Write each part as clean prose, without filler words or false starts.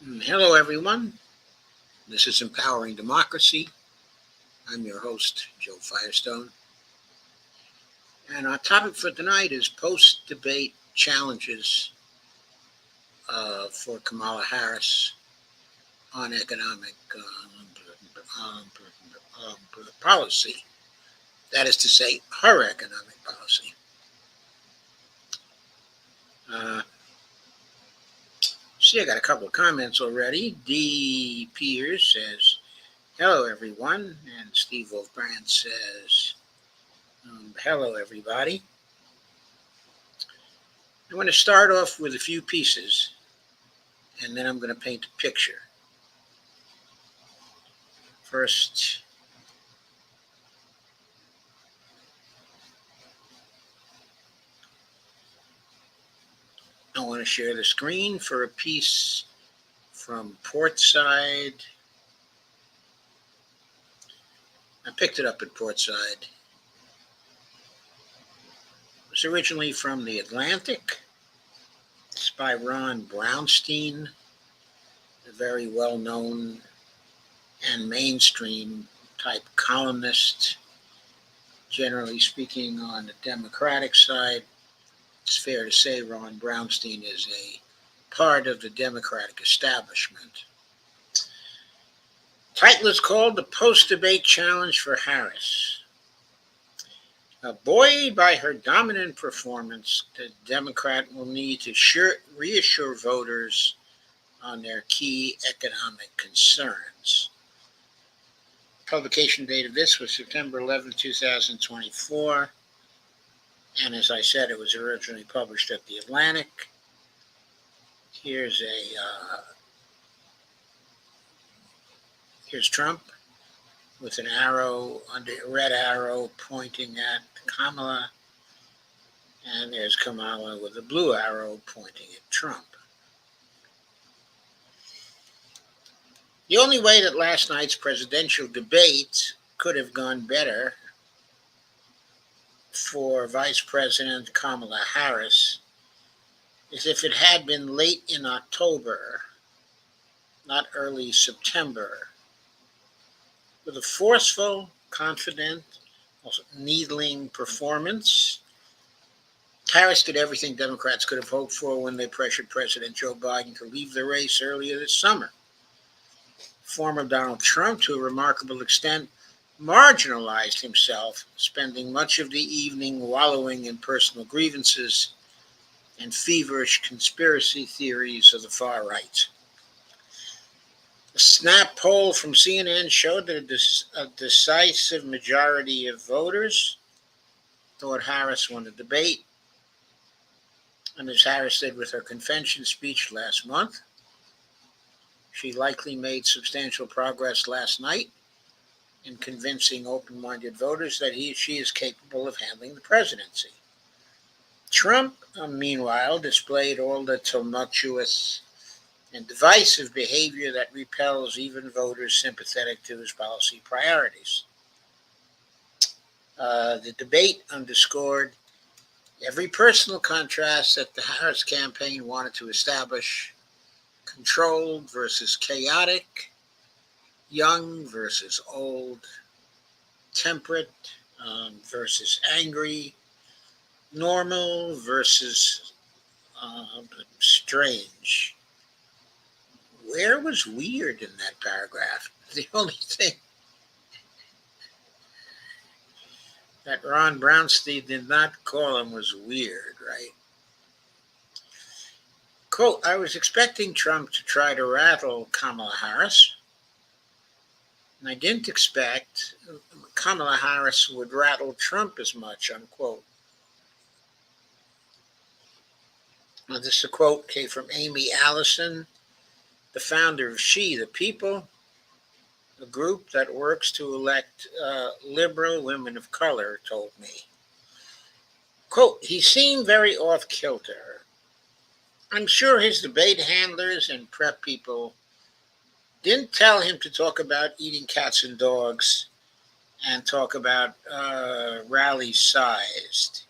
Hello, everyone. This is Empowering Democracy. I'm your host, Joe Firestone. And our topic for tonight is post debate challenges for Kamala Harris on economic um, um, policy. That is to say, her economic policy. Uh, see, I got a couple of comments already. D. Piers says, hello, everyone. And Steve Wolfbrand says, hello, everybody. I want to start off with a few pieces, and then I'm going to paint a picture. First, I want to share the screen for a piece from Portside. I picked it up at Portside. It was originally from The Atlantic. It's by Ron Brownstein, a very well-known and mainstream type columnist, generally speaking on the Democratic side. It's fair to say Ron Brownstein is a part of the Democratic establishment. Title is called The Post-Debate Challenge for Harris. Buoyed by her dominant performance, the Democrat will need to reassure voters on their key economic concerns. Publication date of this was September 11, 2024. And as I said, it was originally published at The Atlantic. Here's Trump with an arrow, a red arrow pointing at Kamala. And there's Kamala with a blue arrow pointing at Trump. The only way that last night's presidential debate could have gone better for Vice President Kamala Harris is if it had been late in October, not early September, with a forceful, confident, needling performance. Harris did everything Democrats could have hoped for when they pressured President Joe Biden to leave the race earlier this summer. Former Donald Trump, to a remarkable extent, marginalized himself, spending much of the evening wallowing in personal grievances and feverish conspiracy theories of the far right. A snap poll from CNN showed that a decisive majority of voters thought Harris won the debate. And as Harris did with her convention speech last month, she likely made substantial progress last night in convincing open-minded voters that she is capable of handling the presidency. Trump, meanwhile, displayed all the tumultuous and divisive behavior that repels even voters sympathetic to his policy priorities. The debate underscored every personal contrast that the Harris campaign wanted to establish: controlled versus chaotic, young versus old, temperate versus angry, normal versus strange. Where was weird in that paragraph? The only thing that Ron Brownstein did not call him was weird, right? Quote, I was expecting Trump to try to rattle Kamala Harris, and I didn't expect Kamala Harris would rattle Trump as much, unquote. Now, this quote came from Amy Allison, the founder of She the People, a group that works to elect liberal women of color, told me. Quote, he seemed very off-kilter. I'm sure his debate handlers and prep people didn't tell him to talk about eating cats and dogs and talk about rally sized.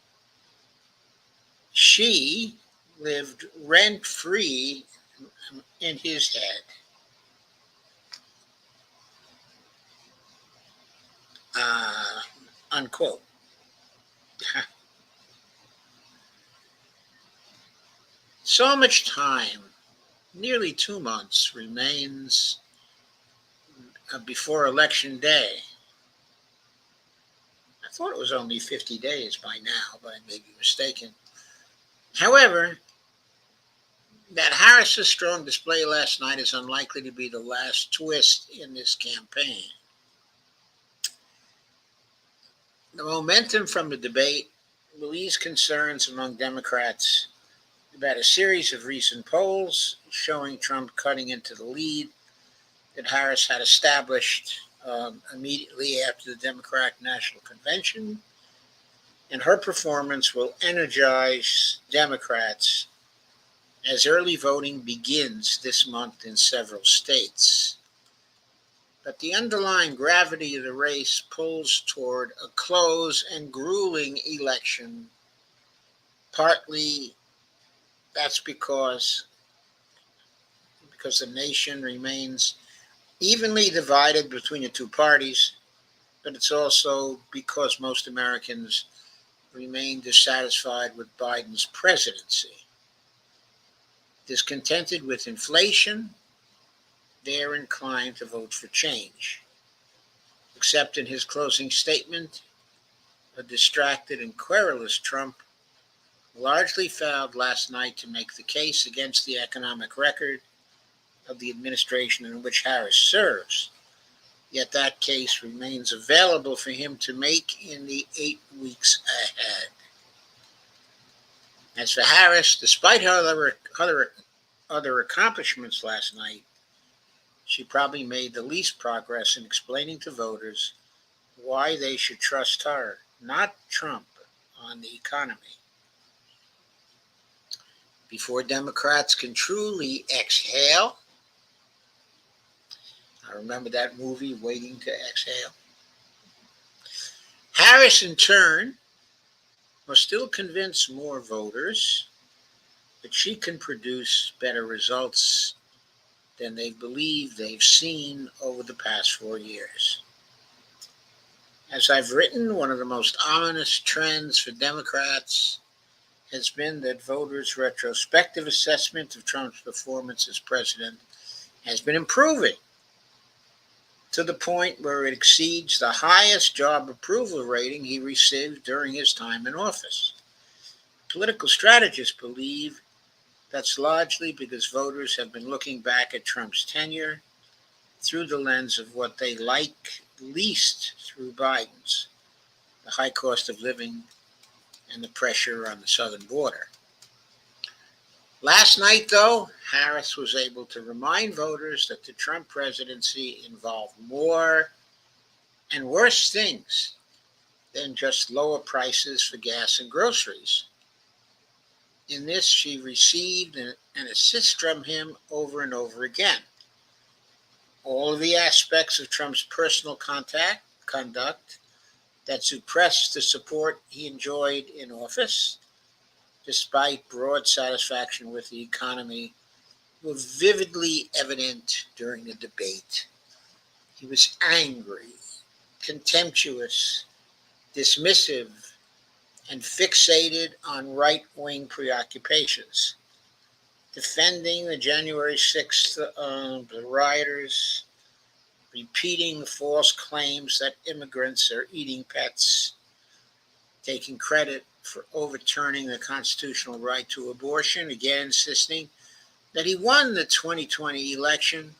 She lived rent-free in his head. Unquote. So much time, nearly 2 months, remains before Election Day. I thought it was only 50 days by now, but I may be mistaken. However, that Harris's strong display last night is unlikely to be the last twist in this campaign. The momentum from the debate will ease concerns among Democrats about a series of recent polls showing Trump cutting into the lead that Harris had established immediately after the Democratic National Convention, and her performance will energize Democrats as early voting begins this month in several states. But the underlying gravity of the race pulls toward a close and grueling election. Partly that's because the nation remains evenly divided between the two parties, but it's also because most Americans remain dissatisfied with Biden's presidency. Discontented with inflation, they're inclined to vote for change. Except in his closing statement, a distracted and querulous Trump largely failed last night to make the case against the economic record of the administration in which Harris serves. Yet that case remains available for him to make in the 8 weeks ahead. As for Harris, despite her other accomplishments last night, she probably made the least progress in explaining to voters why they should trust her, not Trump, on the economy. Before Democrats can truly exhale, I remember that movie, Waiting to Exhale. Harris, in turn, must still convince more voters that she can produce better results than they believe they've seen over the past 4 years. As I've written, one of the most ominous trends for Democrats has been that voters' retrospective assessment of Trump's performance as president has been improving to the point where it exceeds the highest job approval rating he received during his time in office. Political strategists believe that's largely because voters have been looking back at Trump's tenure through the lens of what they like least through Biden's, the high cost of living and the pressure on the southern border. Last night, though, Harris was able to remind voters that the Trump presidency involved more and worse things than just lower prices for gas and groceries. In this, she received an assist from him over and over again. All of the aspects of Trump's personal conduct that suppressed the support he enjoyed in office, despite broad satisfaction with the economy, were vividly evident during the debate. He was angry, contemptuous, dismissive, and fixated on right-wing preoccupations, defending the January 6th the rioters, repeating false claims that immigrants are eating pets, taking credit for overturning the constitutional right to abortion, again insisting that he won the 2020 election.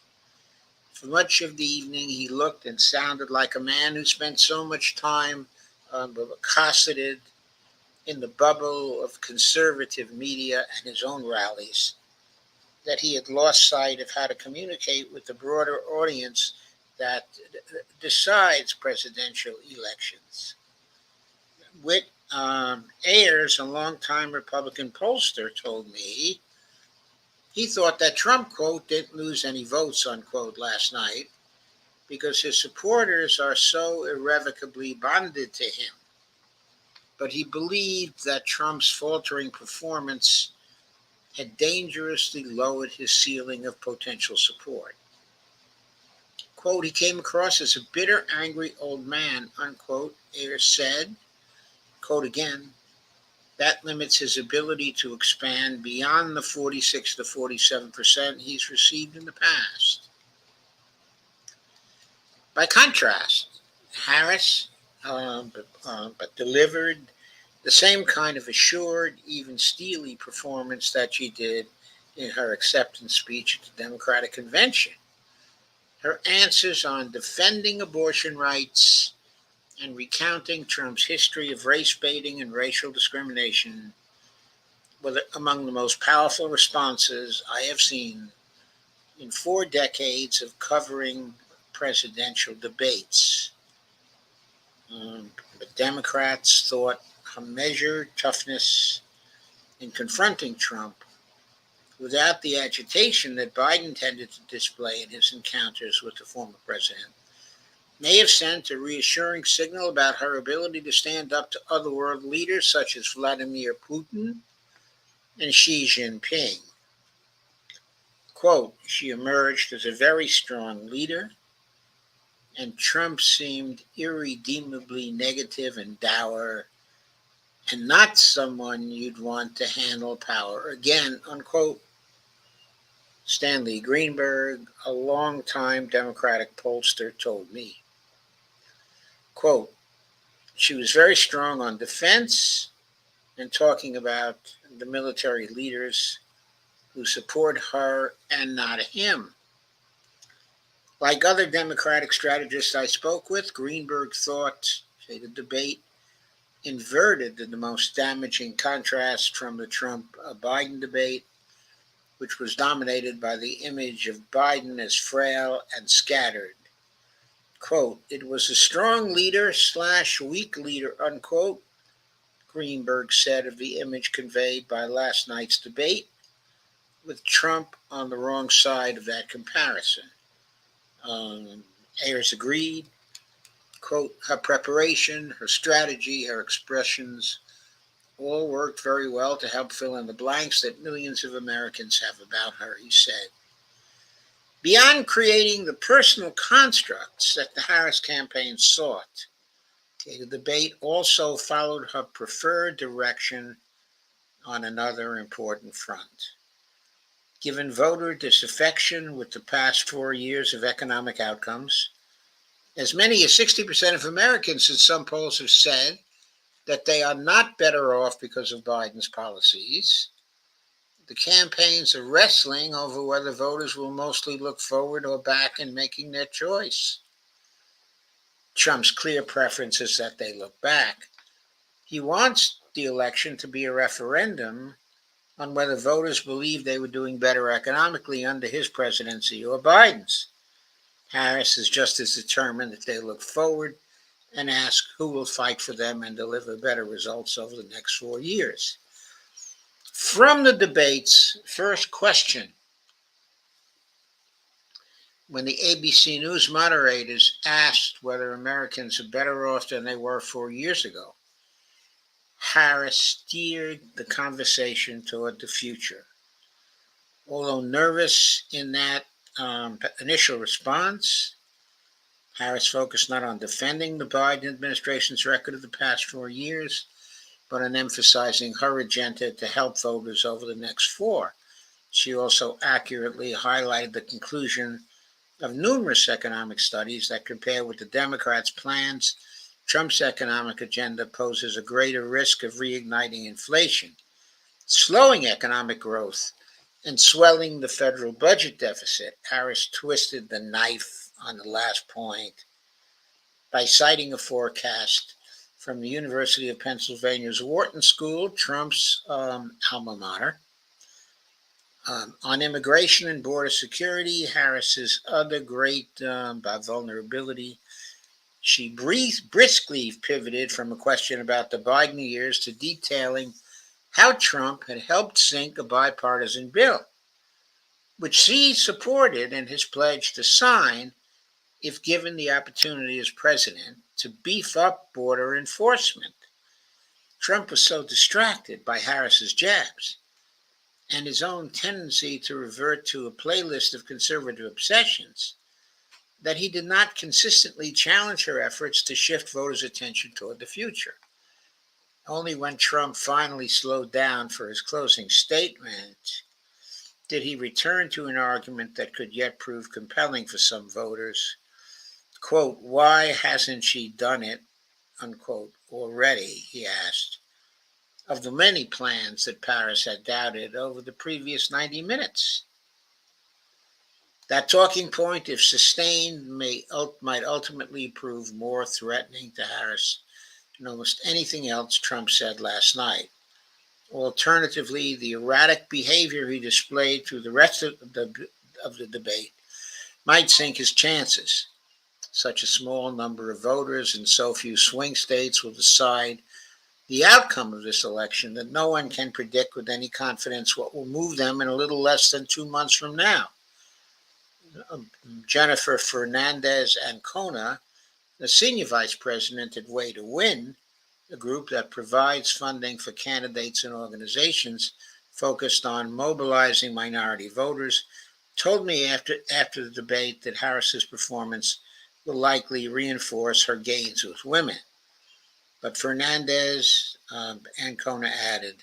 For much of the evening, he looked and sounded like a man who spent so much time cosseted in the bubble of conservative media and his own rallies that he had lost sight of how to communicate with the broader audience that decides presidential elections. Whit Ayers, a longtime Republican pollster, told me he thought that Trump, quote, didn't lose any votes, unquote, last night because his supporters are so irrevocably bonded to him. But he believed that Trump's faltering performance had dangerously lowered his ceiling of potential support. Quote, he came across as a bitter, angry old man, unquote, Ayers said. Quote again, that limits his ability to expand beyond the 46 to 47% he's received in the past. By contrast, Harris but delivered the same kind of assured, even steely performance that she did in her acceptance speech at the Democratic Convention. Her answers on defending abortion rights and recounting Trump's history of race baiting and racial discrimination were among the most powerful responses I have seen in 4 decades of covering presidential debates. The Democrats thought her measured toughness in confronting Trump without the agitation that Biden tended to display in his encounters with the former president may have sent a reassuring signal about her ability to stand up to other world leaders such as Vladimir Putin and Xi Jinping. Quote, she emerged as a very strong leader, and Trump seemed irredeemably negative and dour, and not someone you'd want to handle power again, unquote. Stanley Greenberg, a longtime Democratic pollster, told me. Quote, she was very strong on defense and talking about the military leaders who support her and not him. Like other Democratic strategists I spoke with, Greenberg thought, say, the debate inverted the most damaging contrast from the Trump-Biden debate, which was dominated by the image of Biden as frail and scattered. Quote, it was a strong leader / weak leader, unquote, Greenberg said of the image conveyed by last night's debate, with Trump on the wrong side of that comparison. Ayers agreed, quote, her preparation, her strategy, her expressions all worked very well to help fill in the blanks that millions of Americans have about her, he said. Beyond creating the personal constructs that the Harris campaign sought, the debate also followed her preferred direction on another important front. Given voter disaffection with the past 4 years of economic outcomes, as many as 60% of Americans in some polls have said that they are not better off because of Biden's policies, the campaigns are wrestling over whether voters will mostly look forward or back in making their choice. Trump's clear preference is that they look back. He wants the election to be a referendum on whether voters believe they were doing better economically under his presidency or Biden's. Harris is just as determined that they look forward and ask who will fight for them and deliver better results over the next 4 years. From the debates, first question. When the ABC News moderators asked whether Americans are better off than they were 4 years ago, Harris steered the conversation toward the future. Although nervous in that initial response, Harris focused not on defending the Biden administration's record of the past 4 years, but on emphasizing her agenda to help voters over the next 4. She also accurately highlighted the conclusion of numerous economic studies that compare with the Democrats' plans. Trump's economic agenda poses a greater risk of reigniting inflation, slowing economic growth, and swelling the federal budget deficit. Harris twisted the knife on the last point by citing a forecast from the University of Pennsylvania's Wharton School, Trump's alma mater, on immigration and border security. Harris's other great vulnerability. She briskly pivoted from a question about the Biden years to detailing how Trump had helped sink a bipartisan bill, which she supported in his pledge to sign if given the opportunity as president to beef up border enforcement. Trump was so distracted by Harris's jabs and his own tendency to revert to a playlist of conservative obsessions, that he did not consistently challenge her efforts to shift voters' attention toward the future. Only when Trump finally slowed down for his closing statement did he return to an argument that could yet prove compelling for some voters. Quote, why hasn't she done it, unquote, already, he asked, of the many plans that Paris had doubted over the previous 90 minutes. That talking point, if sustained, might ultimately prove more threatening to Harris than almost anything else Trump said last night. Alternatively, the erratic behavior he displayed through the rest of the debate might sink his chances. Such a small number of voters in so few swing states will decide the outcome of this election that no one can predict with any confidence what will move them in a little less than 2 months from now. Jennifer Fernandez Ancona, the senior vice president at Way to Win, a group that provides funding for candidates and organizations focused on mobilizing minority voters, told me after the debate that Harris's performance will likely reinforce her gains with women. But Fernandez Ancona added,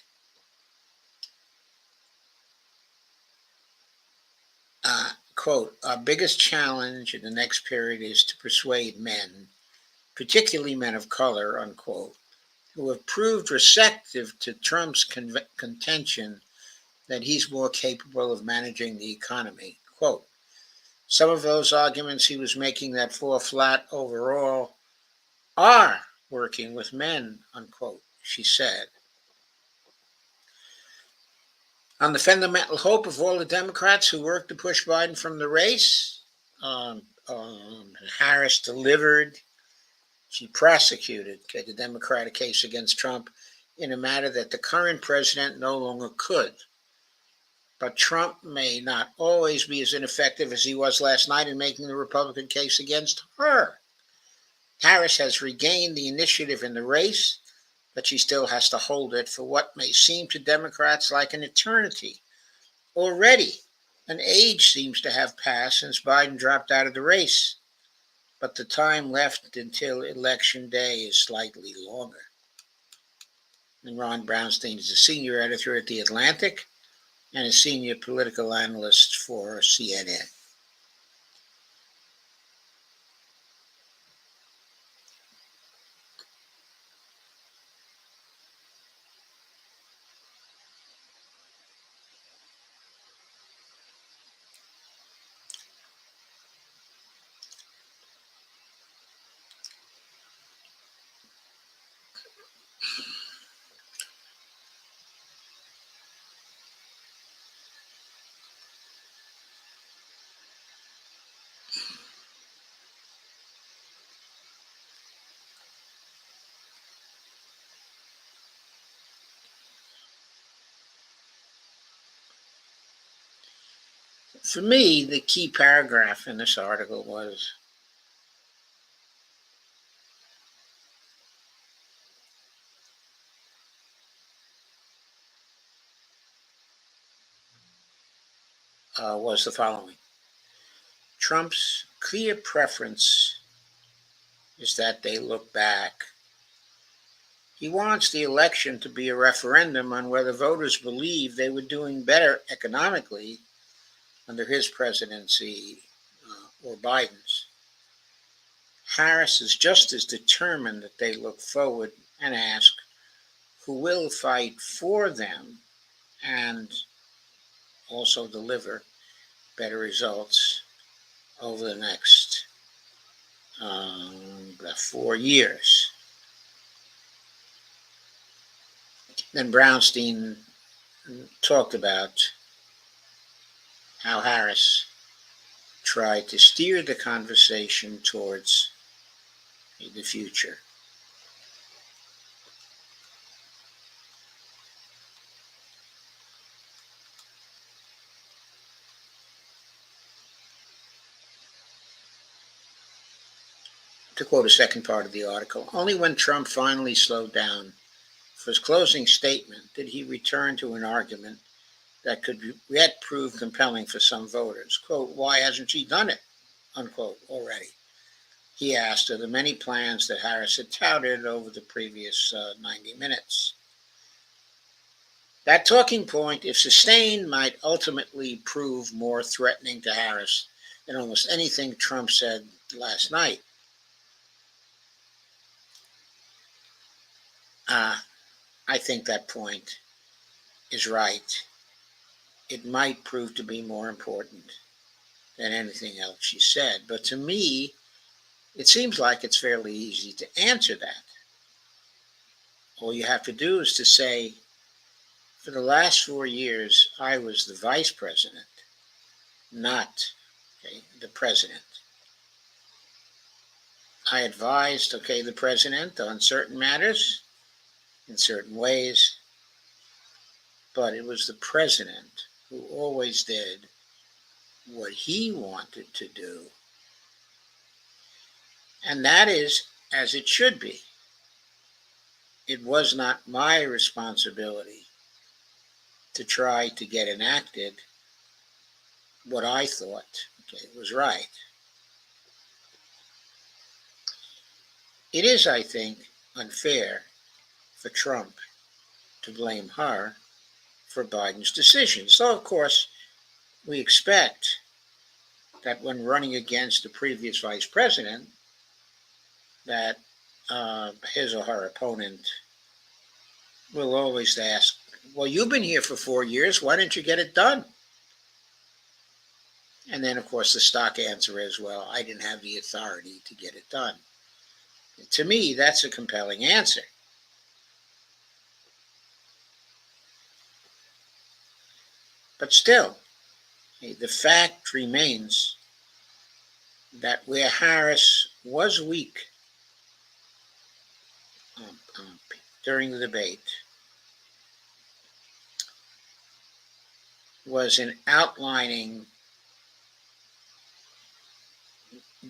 quote, our biggest challenge in the next period is to persuade men, particularly men of color, unquote, who have proved receptive to Trump's contention that he's more capable of managing the economy. Quote, some of those arguments he was making that fall flat overall are working with men, unquote, she said. On the fundamental hope of all the Democrats who worked to push Biden from the race, Harris delivered. She prosecuted the Democratic case against Trump in a manner that the current president no longer could. But Trump may not always be as ineffective as he was last night in making the Republican case against her. Harris has regained the initiative in the race, but she still has to hold it for what may seem to Democrats like an eternity. Already, an age seems to have passed since Biden dropped out of the race, but the time left until Election Day is slightly longer. And Ron Brownstein is a senior editor at The Atlantic and a senior political analyst for CNN. For me, the key paragraph in this article was the following. Trump's clear preference is that they look back. He wants the election to be a referendum on whether voters believe they were doing better economically under his presidency or Biden's. Harris is just as determined that they look forward and ask who will fight for them and also deliver better results over the next 4 years. Then Brownstein talked about how Harris tried to steer the conversation towards the future. To quote a second part of the article, only when Trump finally slowed down for his closing statement did he return to an argument that could yet prove compelling for some voters. Quote, why hasn't she done it? Unquote, already. He asked of the many plans that Harris had touted over the previous 90 minutes. That talking point, if sustained, might ultimately prove more threatening to Harris than almost anything Trump said last night. I think that point is right. It might prove to be more important than anything else she said. But to me, it seems like it's fairly easy to answer that. All you have to do is to say, for the last 4 years, I was the vice president, not the president. I advised, the president on certain matters in certain ways, but it was the president who always did what he wanted to do. And that is as it should be. It was not my responsibility to try to get enacted what I thought was right. It is, I think, unfair for Trump to blame her for Biden's decisions. So, of course, we expect that when running against the previous vice president, that his or her opponent will always ask, well, you've been here for 4 years, why didn't you get it done? And then, of course, the stock answer is, well, I didn't have the authority to get it done. And to me, that's a compelling answer. But still, the fact remains that where Harris was weak during the debate was in outlining,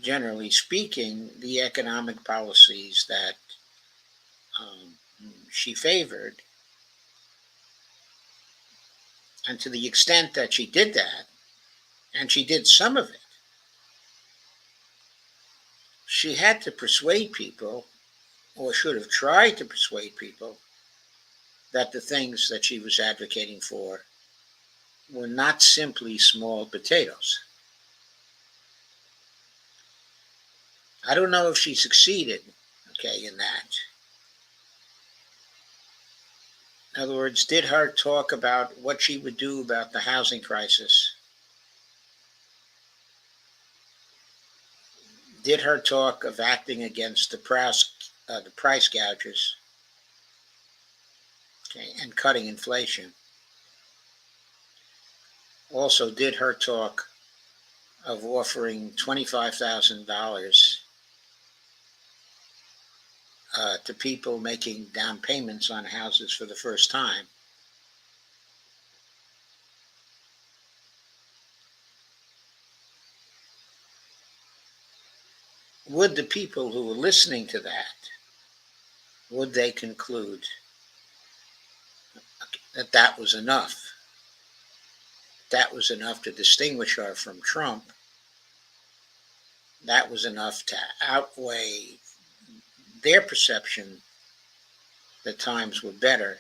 generally speaking, the economic policies that she favored. And to the extent that she did that, and she did some of it, she had to persuade people, or should have tried to persuade people, that the things that she was advocating for were not simply small potatoes. I don't know if she succeeded, in that. In other words, did her talk about what she would do about the housing crisis? Did her talk of acting against the price gougers, and cutting inflation? Also, did her talk of offering $25,000 to people making down payments on houses for the first time? Would the people who were listening to that, would they conclude that that was enough? That was enough to distinguish her from Trump? That was enough to outweigh their perception that times were better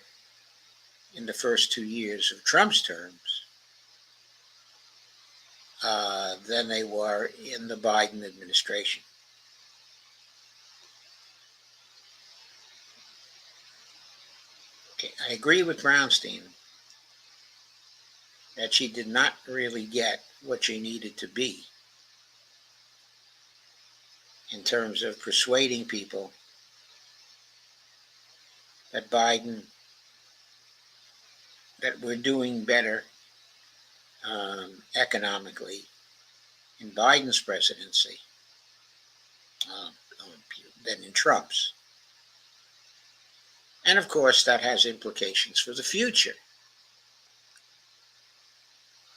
in the first 2 years of Trump's terms than they were in the Biden administration? I agree with Brownstein that she did not really get what she needed to be in terms of persuading people that that we're doing better economically in Biden's presidency than in Trump's. And of course, that has implications for the future.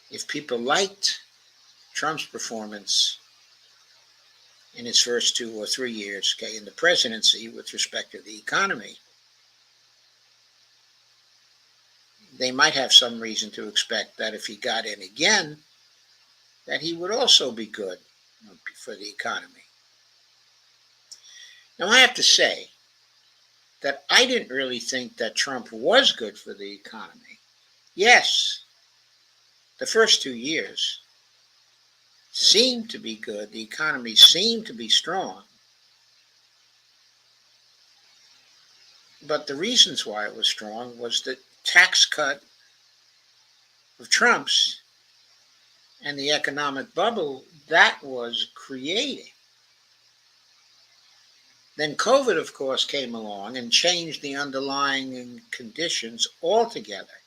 If people liked Trump's performance in his first 2 or 3 years in the presidency with respect to the economy, they might have some reason to expect that if he got in again, that he would also be good for the economy. Now, I have to say that I didn't really think that Trump was good for the economy. Yes, the first 2 years seemed to be good. The economy seemed to be strong. But the reasons why it was strong was the tax cut of Trump's and the economic bubble that was creating. Then COVID, of course, came along and changed the underlying conditions altogether.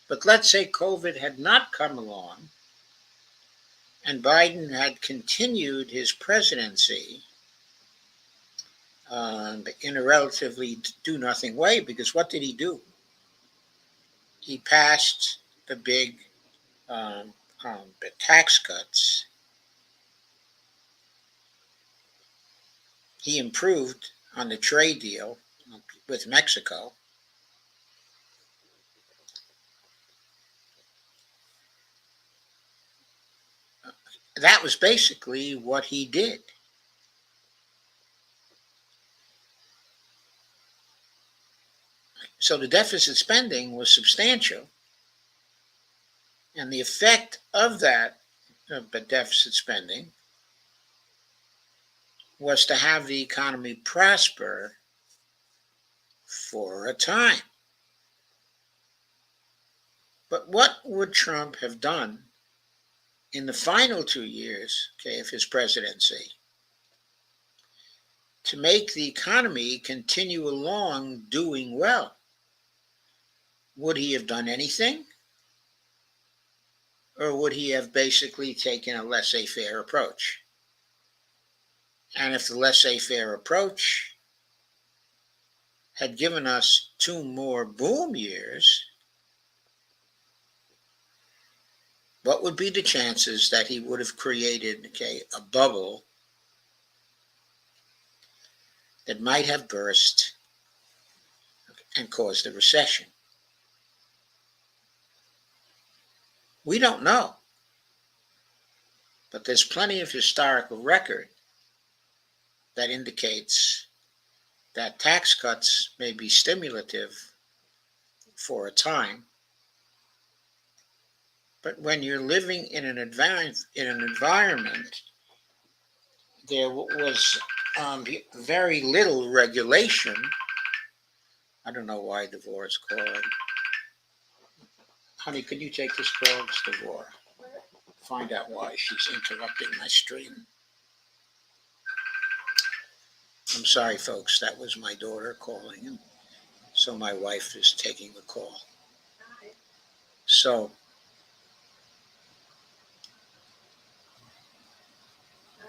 But let's say COVID had not come along and Biden had continued his presidency in a relatively do-nothing way, because what did he do? He passed the big the tax cuts. He improved on the trade deal with Mexico. That was basically what he did. So the deficit spending was substantial, and the effect of that deficit spending was to have the economy prosper for a time. But what would Trump have done in the final 2 years, of his presidency to make the economy continue along doing well? Would he have done anything? Or would he have basically taken a laissez-faire approach? And if the laissez-faire approach had given us 2 more boom years, what would be the chances that he would have created, a bubble that might have burst and caused a recession? We don't know. But there's plenty of historical record that indicates that tax cuts may be stimulative for a time, but when you're living in an environment, there was very little regulation. I don't know why Devorah's calling. Honey, could you take this call? It's Devorah. Find out why she's interrupting my stream. I'm sorry, folks. That was my daughter calling, and so my wife is taking the call. So,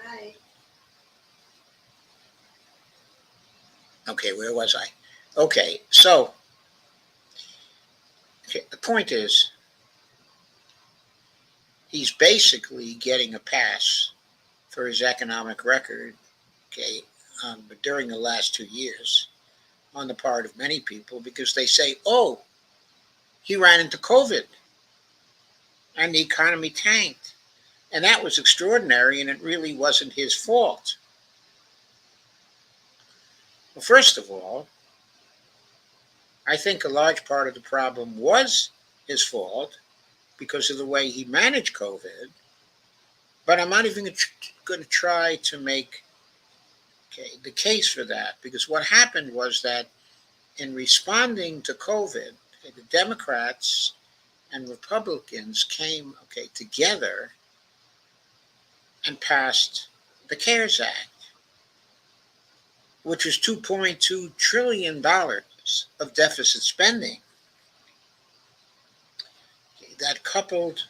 Hi. Okay, where was I? Okay, so the point is, he's basically getting a pass for his economic record, but during the last 2 years, on the part of many people, because they say, oh, he ran into COVID and the economy tanked. And that was extraordinary, and it really wasn't his fault. Well, first of all, I think a large part of the problem was his fault because of the way he managed COVID. But I'm not even going to try to make the case for that, because what happened was that in responding to COVID, the Democrats and Republicans came together and passed the CARES Act, which was $2.2 trillion of deficit spending. That coupled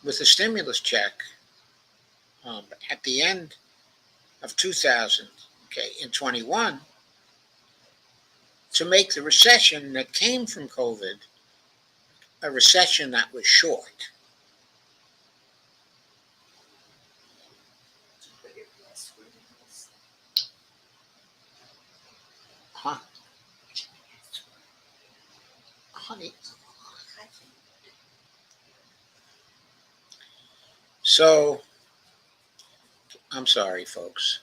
with a stimulus check at the end of 2021 to make the recession that came from COVID a recession that was short. Huh? honey. So, I'm sorry, folks.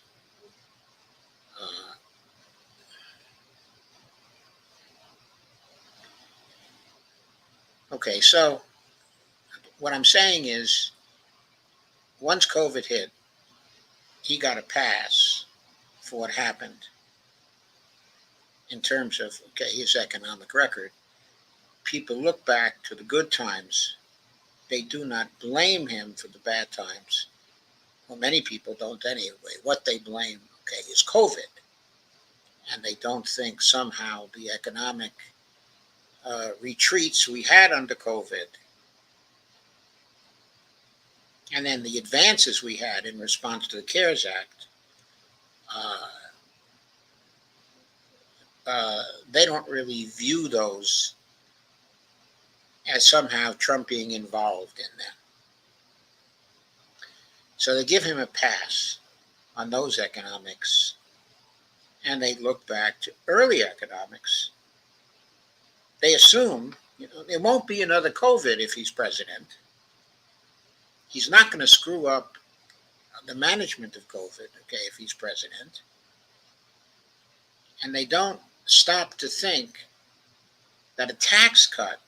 Uh, okay, so what I'm saying is, once COVID hit, he got a pass for what happened in terms of, okay, his economic record. People look back to the good times. They do not blame him for the bad times. Well, many people don't anyway. What they blame, okay, is COVID. And they don't think somehow the economic retreats we had under COVID, and then the advances we had in response to the CARES Act, uh, they don't really view those as somehow Trump being involved in them. So they give him a pass on those economics, and they look back to early economics. They assume, there won't be another COVID if he's president. He's not going to screw up the management of COVID, okay, if he's president. And they don't stop to think that a tax cut,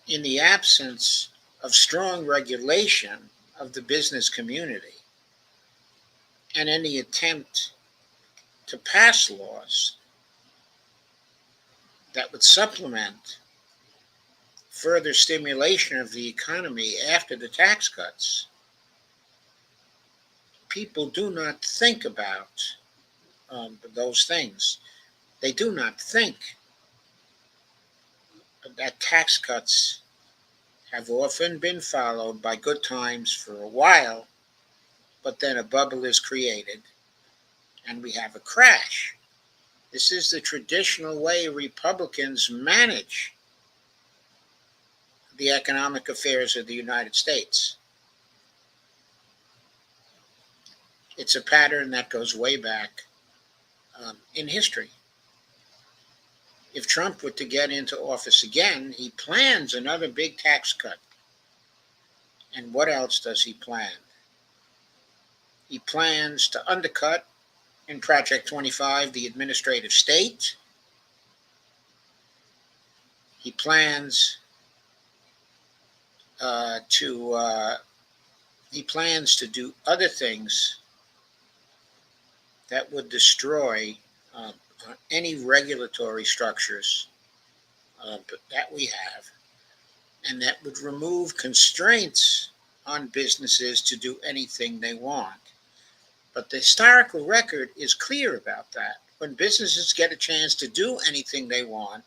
in the absence of strong regulation of the business community and any attempt to pass laws that would supplement further stimulation of the economy after the tax cuts, people do not think about those things. They do not think that tax cuts have often been followed by good times for a while, but then a bubble is created and we have a crash. This is the traditional way Republicans manage the economic affairs of the United States. It's a pattern that goes way back in history. If Trump were to get into office again, he plans another big tax cut. And what else does he plan? He plans to undercut in Project 25 the administrative state. He plans to do other things that would destroy any regulatory structures that we have, and that would remove constraints on businesses to do anything they want. But the historical record is clear about that. When businesses get a chance to do anything they want,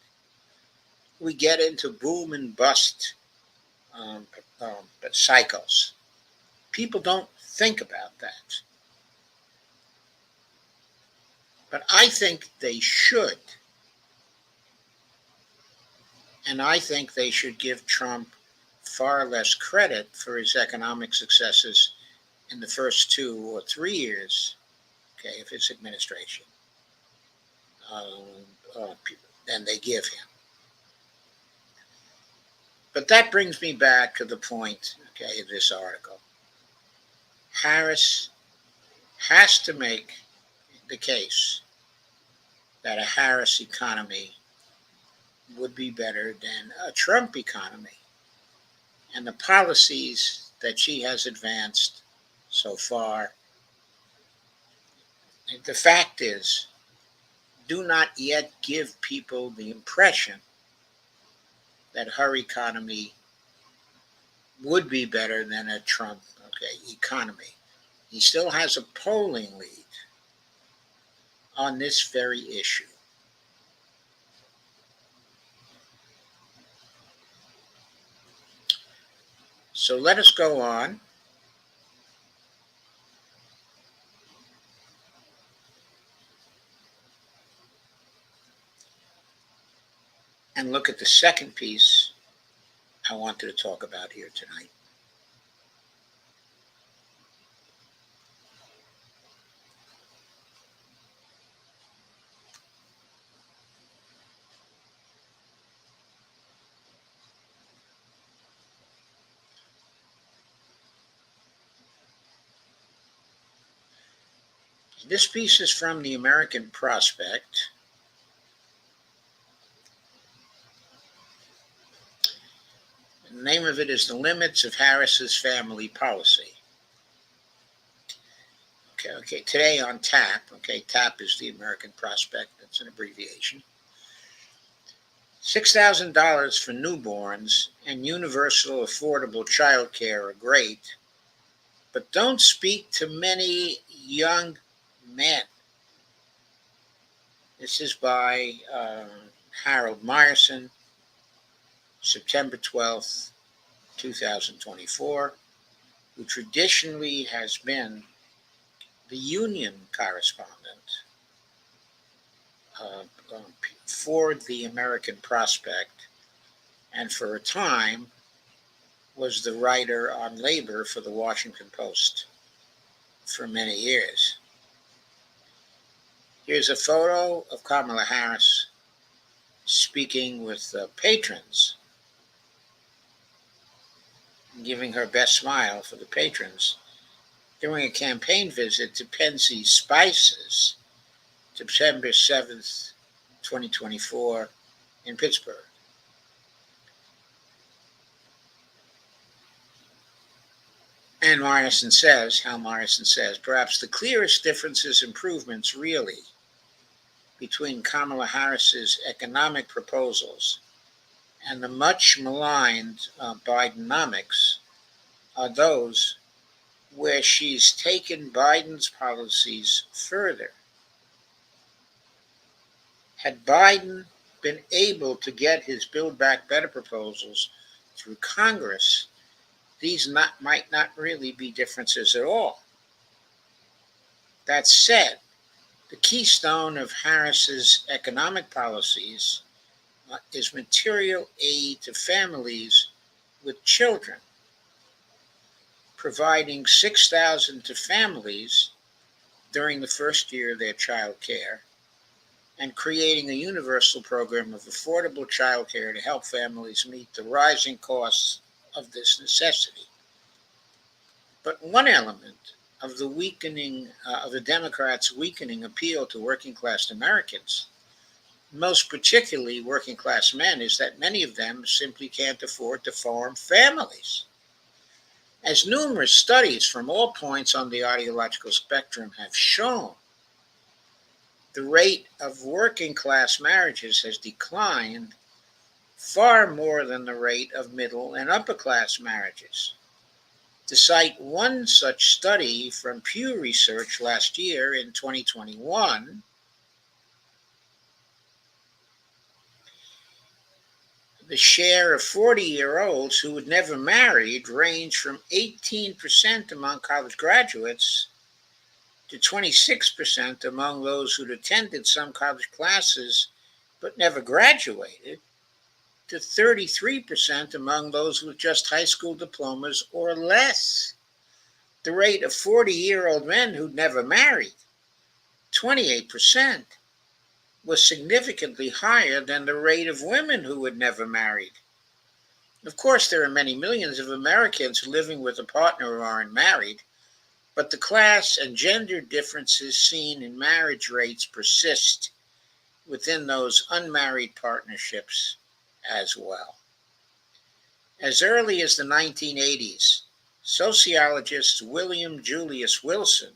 we get into boom and bust cycles. People don't think about that. But I think they should. And I think they should give Trump far less credit for his economic successes in the first 2 or 3 years, okay, of his administration, than they give him. But that brings me back to the point, okay, of this article. Harris has to make the case that a Harris economy would be better than a Trump economy. And the policies that she has advanced so far, the fact is, do not yet give people the impression that her economy would be better than a Trump economy. He still has a polling lead on this very issue. So let us go on. And look at the second piece I wanted to talk about here tonight. This piece is from the American Prospect. The name of it is The Limits of Harris's Family Policy. Okay, today on TAP. Okay, TAP is the American Prospect. That's an abbreviation. $6,000 for newborns and universal affordable child care are great, but don't speak to many young men. This is by Harold Meyerson, September 12th, 2024, who traditionally has been the union correspondent for the American Prospect, and for a time was the writer on labor for the Washington Post for many years. Here's a photo of Kamala Harris speaking with patrons, giving her best smile for the patrons during a campaign visit to Penzi Spices, September 7th, 2024, in Pittsburgh. And Hal Morrison says, perhaps the clearest differences, improvements really, between Kamala Harris's economic proposals and the much maligned Bidenomics are those where she's taken Biden's policies further. Had Biden been able to get his Build Back Better proposals through Congress, these might not really be differences at all. That said, the keystone of Harris's economic policies is material aid to families with children, providing $6,000 to families during the first year of their child care, and creating a universal program of affordable child care to help families meet the rising costs of this necessity. But one element of the Democrats' weakening appeal to working class Americans, most particularly working class men, is that many of them simply can't afford to form families. As numerous studies from all points on the ideological spectrum have shown, the rate of working class marriages has declined far more than the rate of middle and upper class marriages. To cite one such study from Pew Research last year in 2021, the share of 40-year-olds who had never married ranged from 18% among college graduates to 26% among those who'd attended some college classes but never graduated, to 33% among those with just high school diplomas or less. The rate of 40-year-old men who'd never married, 28%, was significantly higher than the rate of women who had never married. Of course, there are many millions of Americans living with a partner who aren't married, but the class and gender differences seen in marriage rates persist within those unmarried partnerships as well. As early as the 1980s, sociologist William Julius Wilson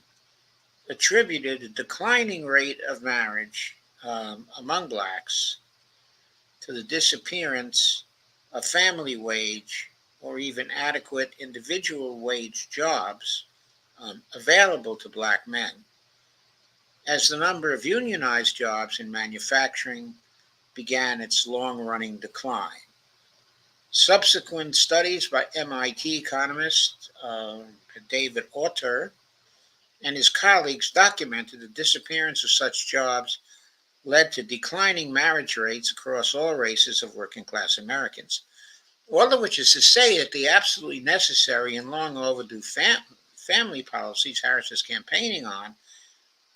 attributed a declining rate of marriage among blacks to the disappearance of family wage or even adequate individual wage jobs available to black men, as the number of unionized jobs in manufacturing began its long-running decline. Subsequent studies by MIT economist David Autor and his colleagues documented the disappearance of such jobs led to declining marriage rates across all races of working-class Americans. All of which is to say that the absolutely necessary and long overdue family policies Harris is campaigning on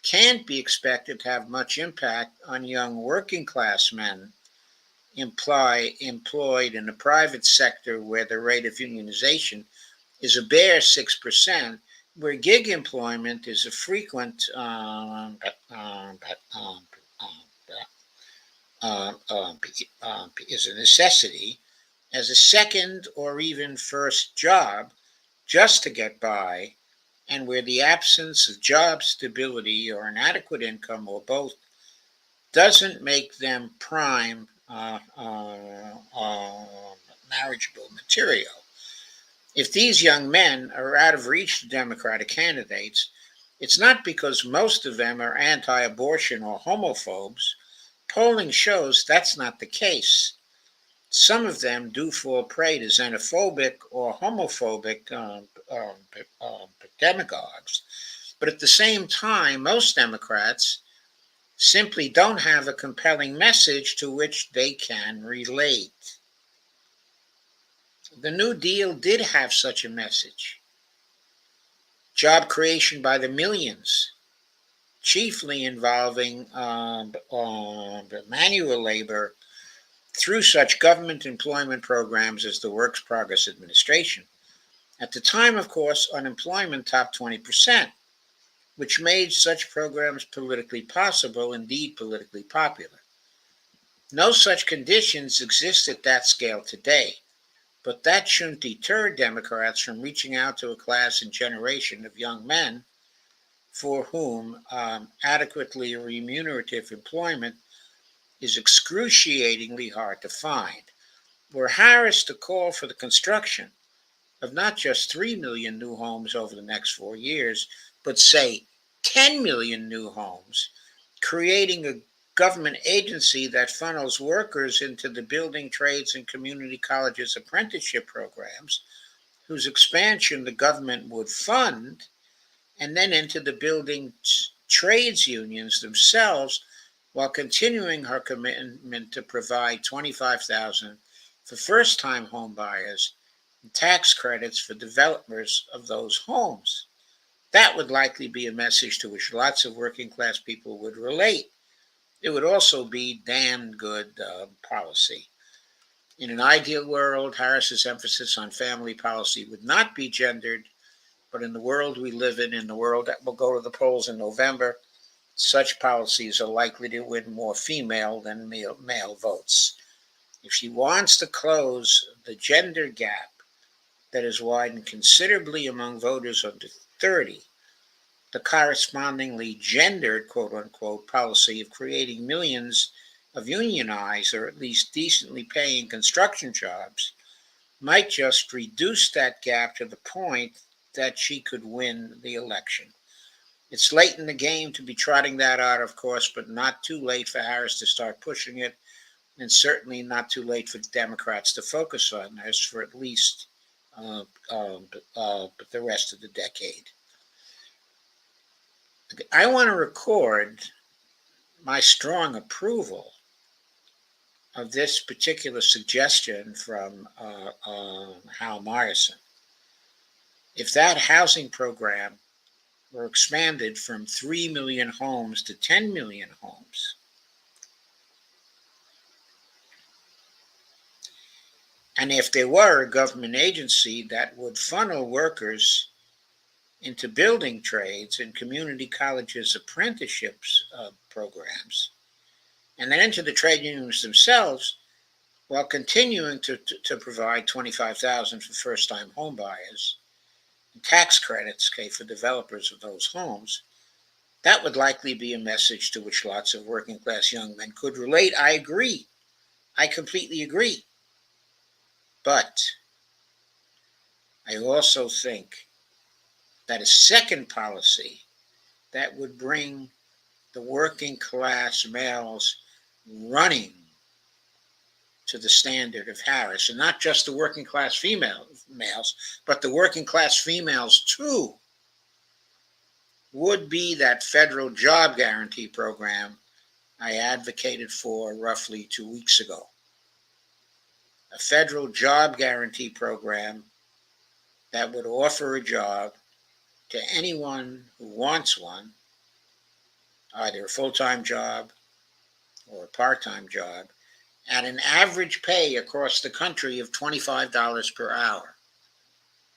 can't be expected to have much impact on young working-class men employed in the private sector, where the rate of unionization is a bare 6%, where gig employment is a frequent is a necessity as a second or even first job just to get by, and where the absence of job stability or an adequate income or both doesn't make them prime marriageable material. If these young men are out of reach to Democratic candidates, it's not because most of them are anti abortion or homophobes. Polling shows that's not the case. Some of them do fall prey to xenophobic or homophobic demagogues. But at the same time, most Democrats simply don't have a compelling message to which they can relate. The New Deal did have such a message: job creation by the millions, chiefly involving manual labor through such government employment programs as the Works Progress Administration. At the time, of course, unemployment topped 20%, which made such programs politically possible, indeed politically popular. No such conditions exist at that scale today, but that shouldn't deter Democrats from reaching out to a class and generation of young men for whom adequately remunerative employment is excruciatingly hard to find. Were Harris to call for the construction of not just 3 million new homes over the next 4 years, but say 10 million new homes, creating a government agency that funnels workers into the building trades and community colleges apprenticeship programs, whose expansion the government would fund, and then into the building trades unions themselves, while continuing her commitment to provide $25,000 for first-time home buyers and tax credits for developers of those homes. That would likely be a message to which lots of working class people would relate. It would also be damn good policy. In an ideal world, Harris's emphasis on family policy would not be gendered, but in the world we live in the world that will go to the polls in November, such policies are likely to win more female than male votes. If she wants to close the gender gap that has widened considerably among voters under 30, the correspondingly gendered, quote unquote, policy of creating millions of unionized or at least decently paying construction jobs might just reduce that gap to the point that she could win the election. It's late in the game to be trotting that out, of course, but not too late for Harris to start pushing it, and certainly not too late for Democrats to focus on this for at least the rest of the decade. I want to record my strong approval of this particular suggestion from Hal Morrison. If that housing program were expanded from 3 million homes to 10 million homes, and if there were a government agency that would funnel workers into building trades and community colleges apprenticeships programs, and then into the trade unions themselves, while continuing to provide $25,000 for first-time home buyers and tax credits for developers of those homes, that would likely be a message to which lots of working class young men could relate. I agree. I completely agree. But I also think that a second policy that would bring the working class males running to the standard of Harris, and not just the working class males, but the working class females too, would be that federal job guarantee program I advocated for roughly 2 weeks ago. A federal job guarantee program that would offer a job to anyone who wants one, either a full-time job or a part-time job, at an average pay across the country of $25 per hour,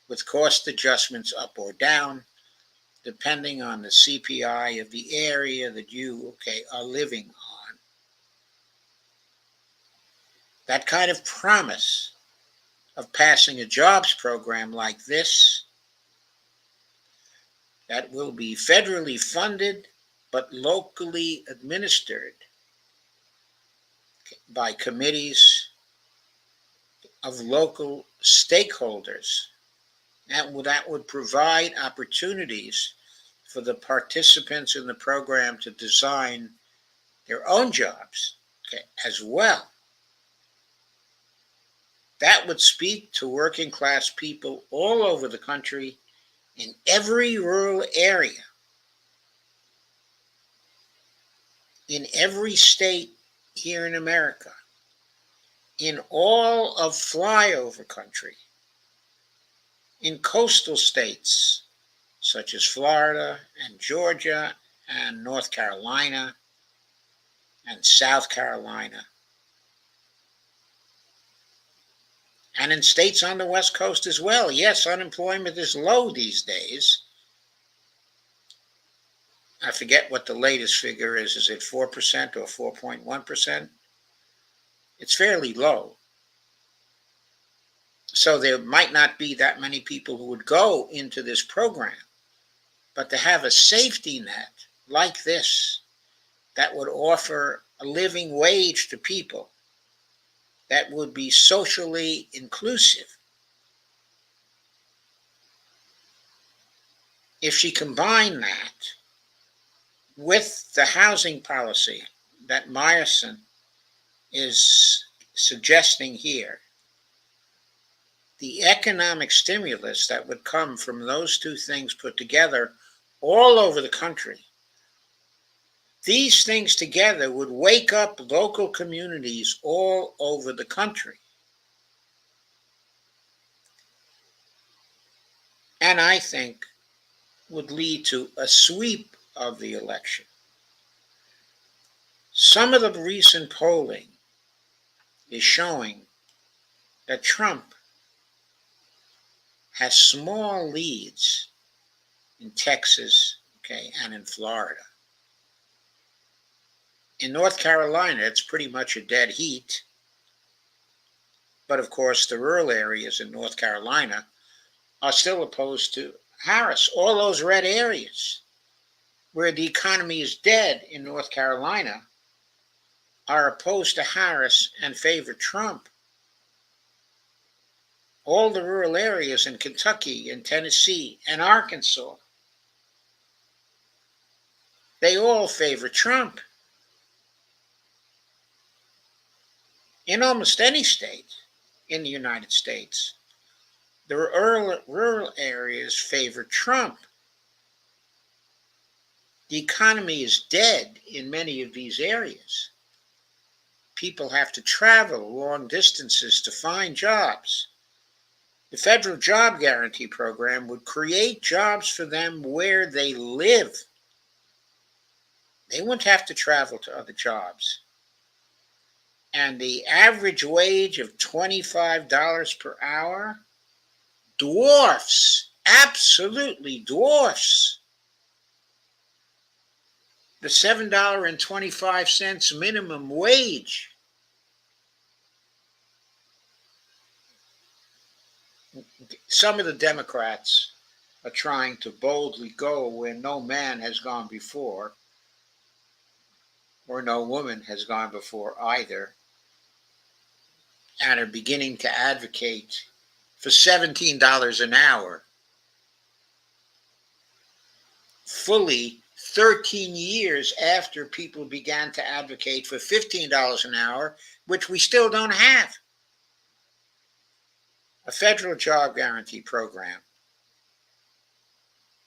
with cost adjustments up or down, depending on the CPI of the area that you, are living on. That kind of promise of passing a jobs program like this that will be federally funded but locally administered by committees of local stakeholders, that would provide opportunities for the participants in the program to design their own jobs, as well. That would speak to working class people all over the country in every rural area, in every state here in America, in all of flyover country, in coastal states such as Florida and Georgia and North Carolina and South Carolina, and in states on the West Coast as well. Yes, unemployment is low these days. I forget what the latest figure is. Is it 4% or 4.1%? It's fairly low. So there might not be that many people who would go into this program. But to have a safety net like this that would offer a living wage to people, that would be socially inclusive. If she combined that with the housing policy that Meyerson is suggesting here, the economic stimulus that would come from those two things put together all over the country, these things together would wake up local communities all over the country. And I think would lead to a sweep of the election. Some of the recent polling is showing that Trump has small leads in Texas, and in Florida. In North Carolina, it's pretty much a dead heat. But of course, the rural areas in North Carolina are still opposed to Harris. All those red areas where the economy is dead in North Carolina are opposed to Harris and favor Trump. All the rural areas in Kentucky and Tennessee and Arkansas, they all favor Trump. In almost any state in the United States, the rural areas favor Trump. The economy is dead in many of these areas. People have to travel long distances to find jobs. The federal job guarantee program would create jobs for them where they live. They wouldn't have to travel to other jobs. And the average wage of $25 per hour dwarfs, absolutely dwarfs, the $7.25 minimum wage. Some of the Democrats are trying to boldly go where no man has gone before, or no woman has gone before either, and are beginning to advocate for $17 an hour, fully 13 years after people began to advocate for $15 an hour, which we still don't have. A federal job guarantee program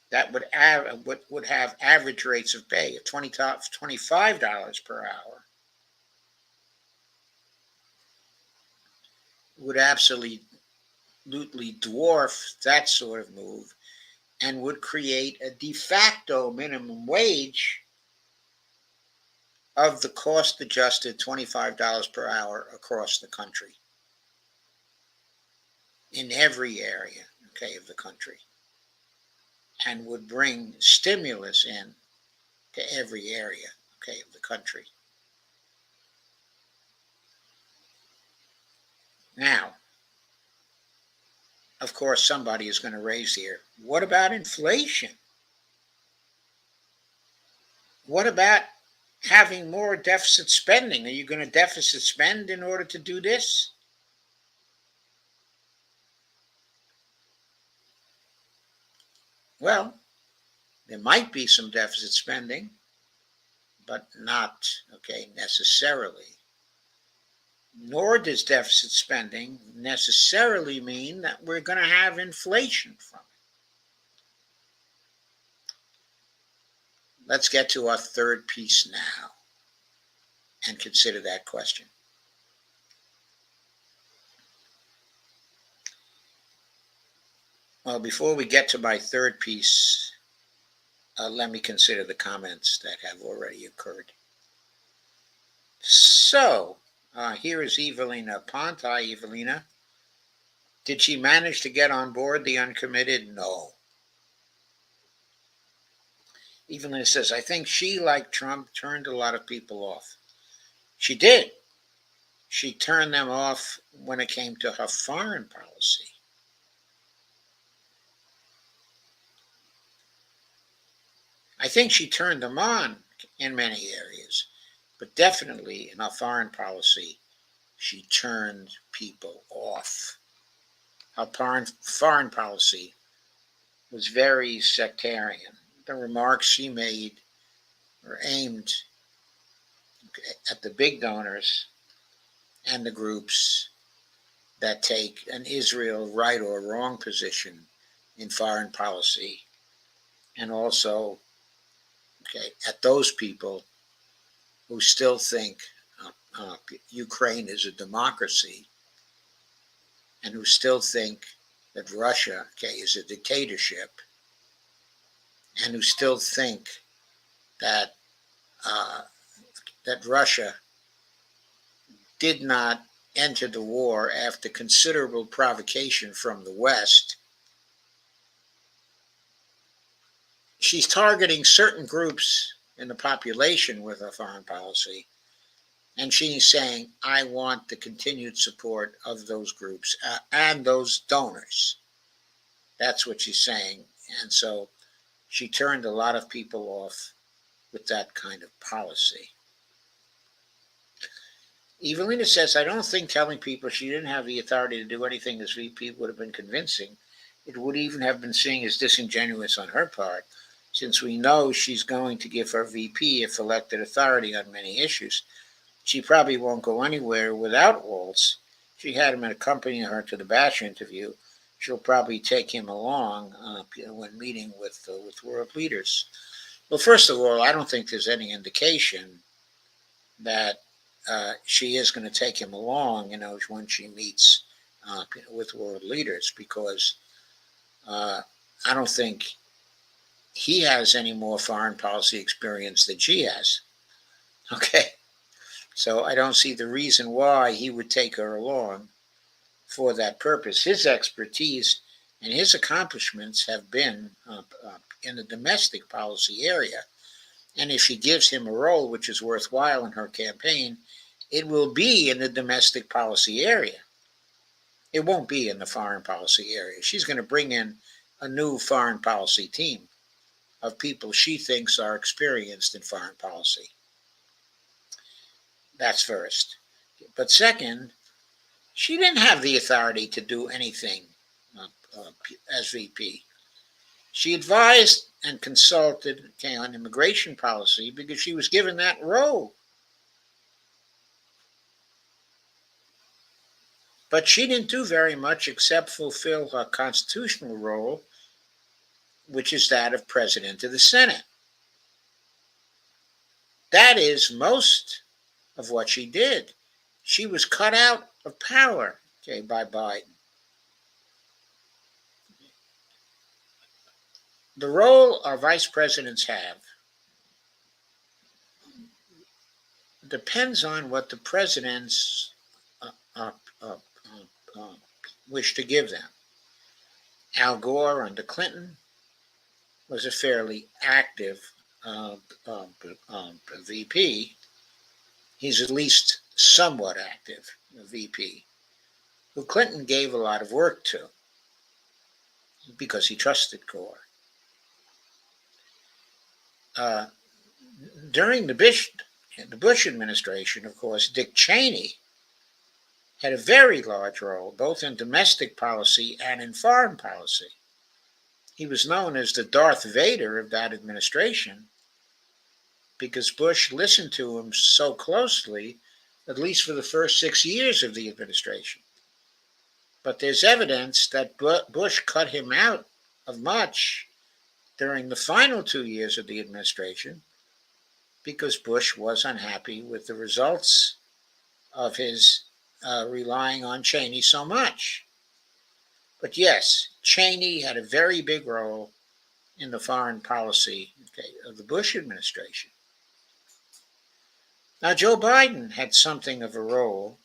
that would have average rates of pay of $25 per hour would absolutely dwarf that sort of move and would create a de facto minimum wage of the cost-adjusted $25 per hour across the country, in every area, of the country. and would bring stimulus in to every area, of the country. Now, of course, somebody is going to raise here. What about inflation? What about having more deficit spending? Are you going to deficit spend in order to do this? Well, there might be some deficit spending, but not, necessarily. Nor does deficit spending necessarily mean that we're going to have inflation from it. Let's get to our third piece now and consider that question. Well, before we get to my third piece, let me consider the comments that have already occurred. So, here is Evelina Pont. Hi, Evelina. Did she manage to get on board the uncommitted? No. Evelina says, I think she, like Trump, turned a lot of people off. She did. She turned them off when it came to her foreign policy. I think she turned them on in many areas, but definitely in her foreign policy, she turned people off. Her foreign policy was very sectarian. The remarks she made were aimed at the big donors and the groups that take an Israel right or wrong position in foreign policy, and also at those people who still think Ukraine is a democracy, and who still think that Russia is a dictatorship, and who still think that that Russia did not enter the war after considerable provocation from the West. She's targeting certain groups in the population with her foreign policy, and she's saying, I want the continued support of those groups and those donors. That's what she's saying. And so she turned a lot of people off with that kind of policy. Evelina says, I don't think telling people she didn't have the authority to do anything as VP would have been convincing. It would even have been seen as disingenuous on her part, since we know she's going to give her VP if elected authority on many issues. She probably won't go anywhere without Waltz. She had him accompany her to the Bash interview. She'll probably take him along when meeting with world leaders. Well, first of all, I don't think there's any indication that she is going to take him along, when she meets with world leaders, because I don't think he has any more foreign policy experience than she has. Okay. So I don't see the reason why he would take her along for that purpose. His expertise and his accomplishments have been in the domestic policy area. And if she gives him a role which is worthwhile in her campaign, it will be in the domestic policy area. It won't be in the foreign policy area. She's going to bring in a new foreign policy team of people she thinks are experienced in foreign policy. That's first. But second, she didn't have the authority to do anything as VP. She advised and consulted on immigration policy because she was given that role. But she didn't do very much except fulfill her constitutional role, which is that of President of the Senate. That is most of what she did. She was cut out of power, by Biden. The role our vice presidents have depends on what the presidents wish to give them. Al Gore under Clinton was a fairly active VP. He's at least somewhat active VP, who Clinton gave a lot of work to because he trusted Gore. During the Bush administration, of course, Dick Cheney had a very large role both in domestic policy and in foreign policy. He was known as the Darth Vader of that administration because Bush listened to him so closely, at least for the first 6 years of the administration. But there's evidence that Bush cut him out of much during the final 2 years of the administration because Bush was unhappy with the results of his relying on Cheney so much. But yes, Cheney had a very big role in the foreign policy of the Bush administration. Now, Joe Biden had something of a role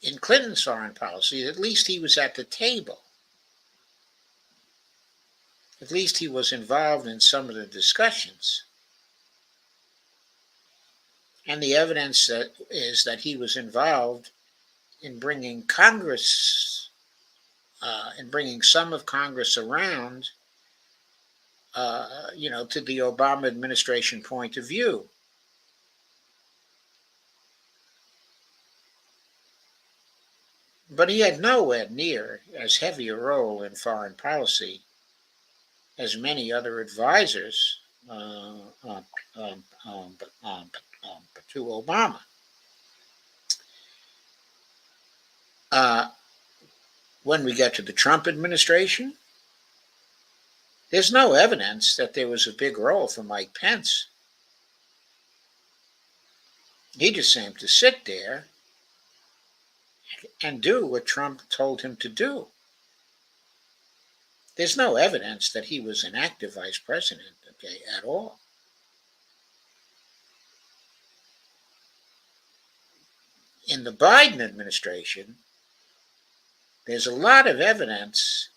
in Clinton's foreign policy. At least he was at the table. At least he was involved in some of the discussions. And the evidence is that he was involved in bringing Congress, in bringing some of Congress around, to the Obama administration point of view. But he had nowhere near as heavy a role in foreign policy as many other advisors to Obama. When we get to the Trump administration, there's no evidence that there was a big role for Mike Pence. He just seemed to sit there and do what Trump told him to do. There's no evidence that he was an active vice president, at all. In the Biden administration, there's a lot of evidence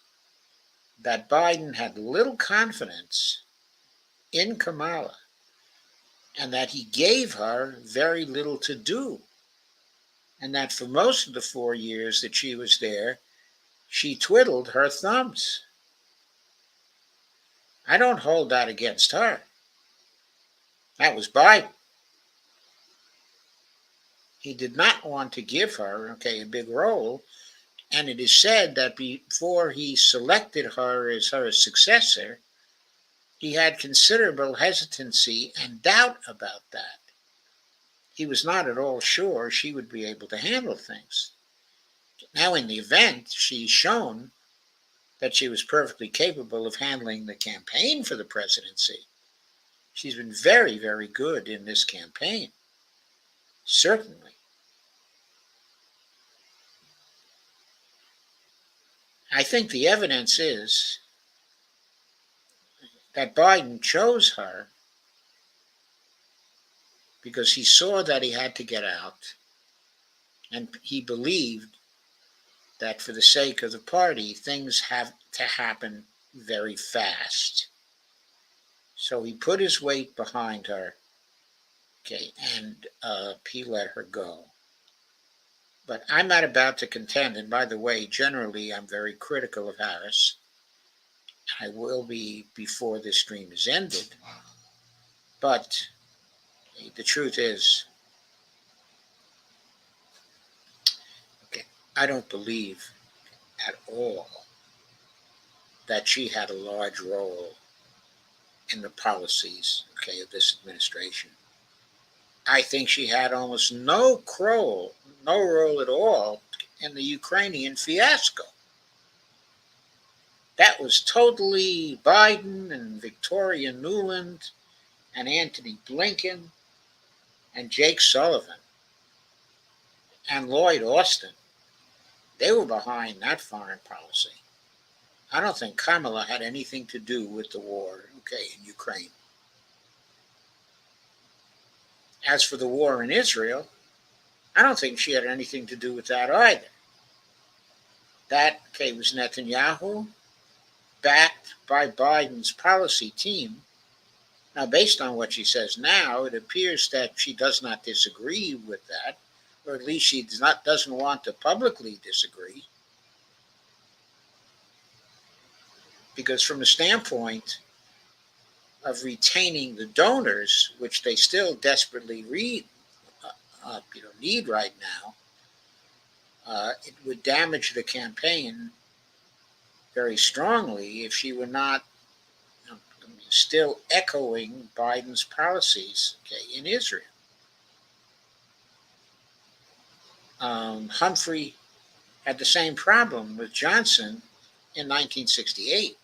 that Biden had little confidence in Kamala and that he gave her very little to do. And that for most of the 4 years that she was there, she twiddled her thumbs. I don't hold that against her. That was Biden. He did not want to give her, a big role. And it is said that before he selected her as her successor, he had considerable hesitancy and doubt about that. He was not at all sure she would be able to handle things. Now, in the event, she's shown that she was perfectly capable of handling the campaign for the presidency. She's been very, very good in this campaign. Certainly. I think the evidence is that Biden chose her because he saw that he had to get out, and he believed that for the sake of the party, things have to happen very fast. So he put his weight behind her, and he let her go. But I'm not about to contend, and by the way, generally I'm very critical of Harris. I will be before this stream is ended. But the truth is, I don't believe at all that she had a large role in the policies, of this administration. I think she had almost no role at all in the Ukrainian fiasco. That was totally Biden and Victoria Nuland and Antony Blinken and Jake Sullivan and Lloyd Austin. They were behind that foreign policy. I don't think Kamala had anything to do with the war, in Ukraine. As for the war in Israel, I don't think she had anything to do with that either. That, was Netanyahu, backed by Biden's policy team. Now, based on what she says now, it appears that she does not disagree with that, or at least she doesn't want to publicly disagree. Because from the standpoint of retaining the donors, which they still desperately need right now, it would damage the campaign very strongly if she were not still echoing Biden's policies, in Israel. Humphrey had the same problem with Johnson in 1968.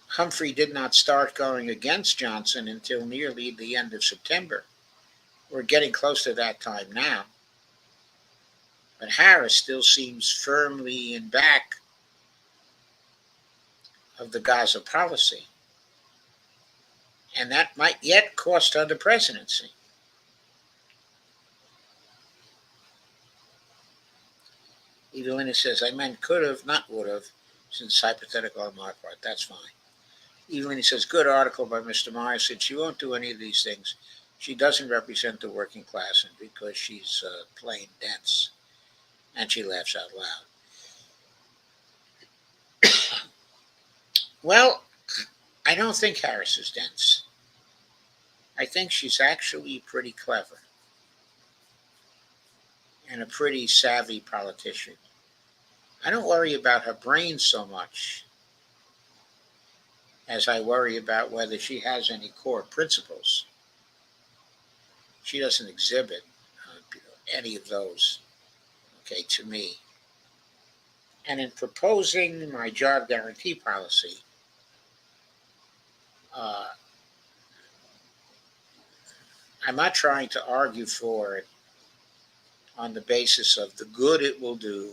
Humphrey did not start going against Johnson until nearly the end of September. We're getting close to that time now. But Harris still seems firmly in back of the Gaza policy. And that might yet cost her the presidency. Evelina says, I meant could have, not would have, since hypothetical on my part. That's fine. Evelina says, good article by Mr. Myers. Said she won't do any of these things. She doesn't represent the working class, and because she's plain dense. And she laughs out loud. Well, I don't think Harris is dense. I think she's actually pretty clever and a pretty savvy politician. I don't worry about her brain so much as I worry about whether she has any core principles. She doesn't exhibit any of those, to me. And in proposing my job guarantee policy, I'm not trying to argue for it on the basis of the good it will do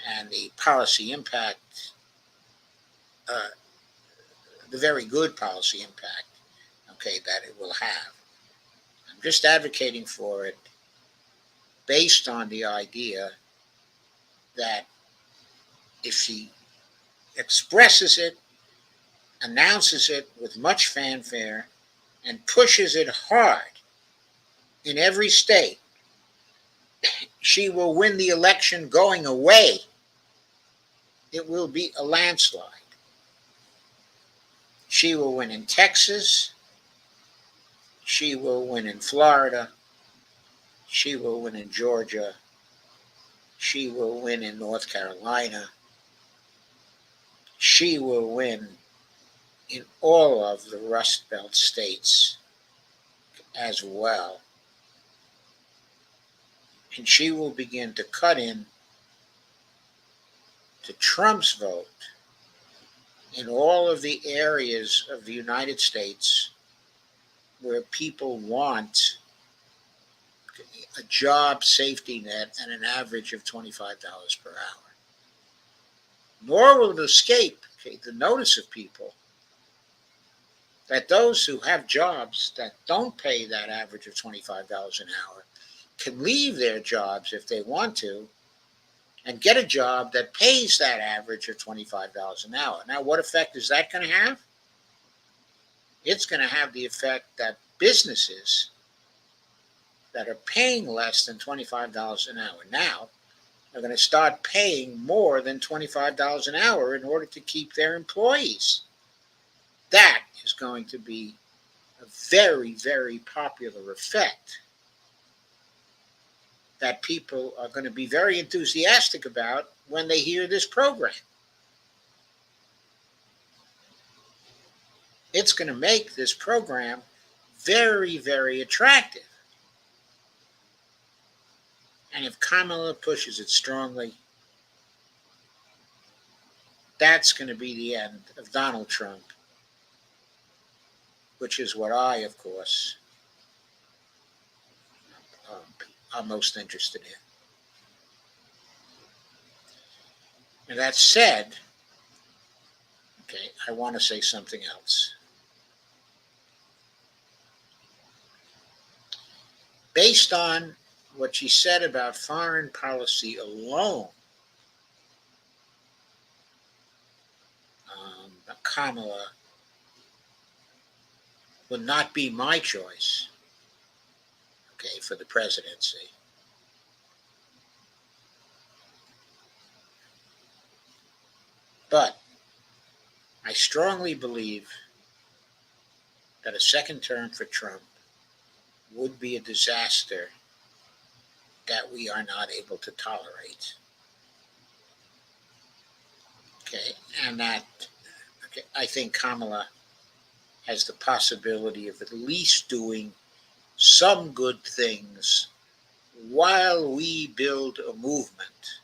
and the policy impact, the very good policy impact, that it will have. I'm just advocating for it based on the idea that if she expresses it, announces it with much fanfare, and pushes it hard in every state, she will win the election going away. It will be a landslide. She will win in Texas. She will win in Florida. She will win in Georgia. She will win in North Carolina. She will win in all of the Rust Belt states as well. And she will begin to cut in to Trump's vote in all of the areas of the United States where people want a job safety net and an average of $25 per hour. Nor will it escape the notice of people that those who have jobs that don't pay that average of $25 an hour can leave their jobs if they want to and get a job that pays that average of $25 an hour. Now, what effect is that going to have? It's going to have the effect that businesses that are paying less than $25 an hour now are going to start paying more than $25 an hour in order to keep their employees. That is going to be a very, very popular effect that people are going to be very enthusiastic about when they hear this program. It's going to make this program very, very attractive. And if Kamala pushes it strongly, that's going to be the end of Donald Trump, which is what I, of course, am most interested in. And that said, I want to say something else. Based on what she said about foreign policy alone, Kamala would not be my choice, okay, for the presidency. But I strongly believe that a second term for Trump would be a disaster that we are not able to tolerate. Okay, and that, okay, I think Kamala has the possibility of at least doing some good things while we build a movement,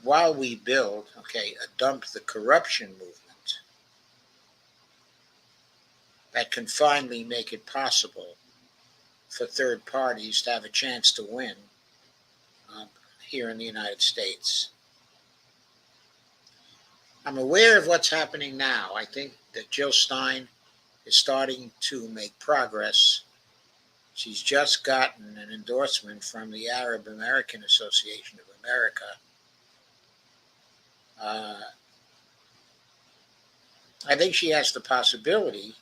while we build, okay, a dump the corruption movement that can finally make it possible for third parties to have a chance to win um, here in the United States. I'm aware of what's happening now. I think that Jill Stein is starting to make progress. She's just gotten an endorsement from the Arab American Association of America. Uh, I think she has the possibility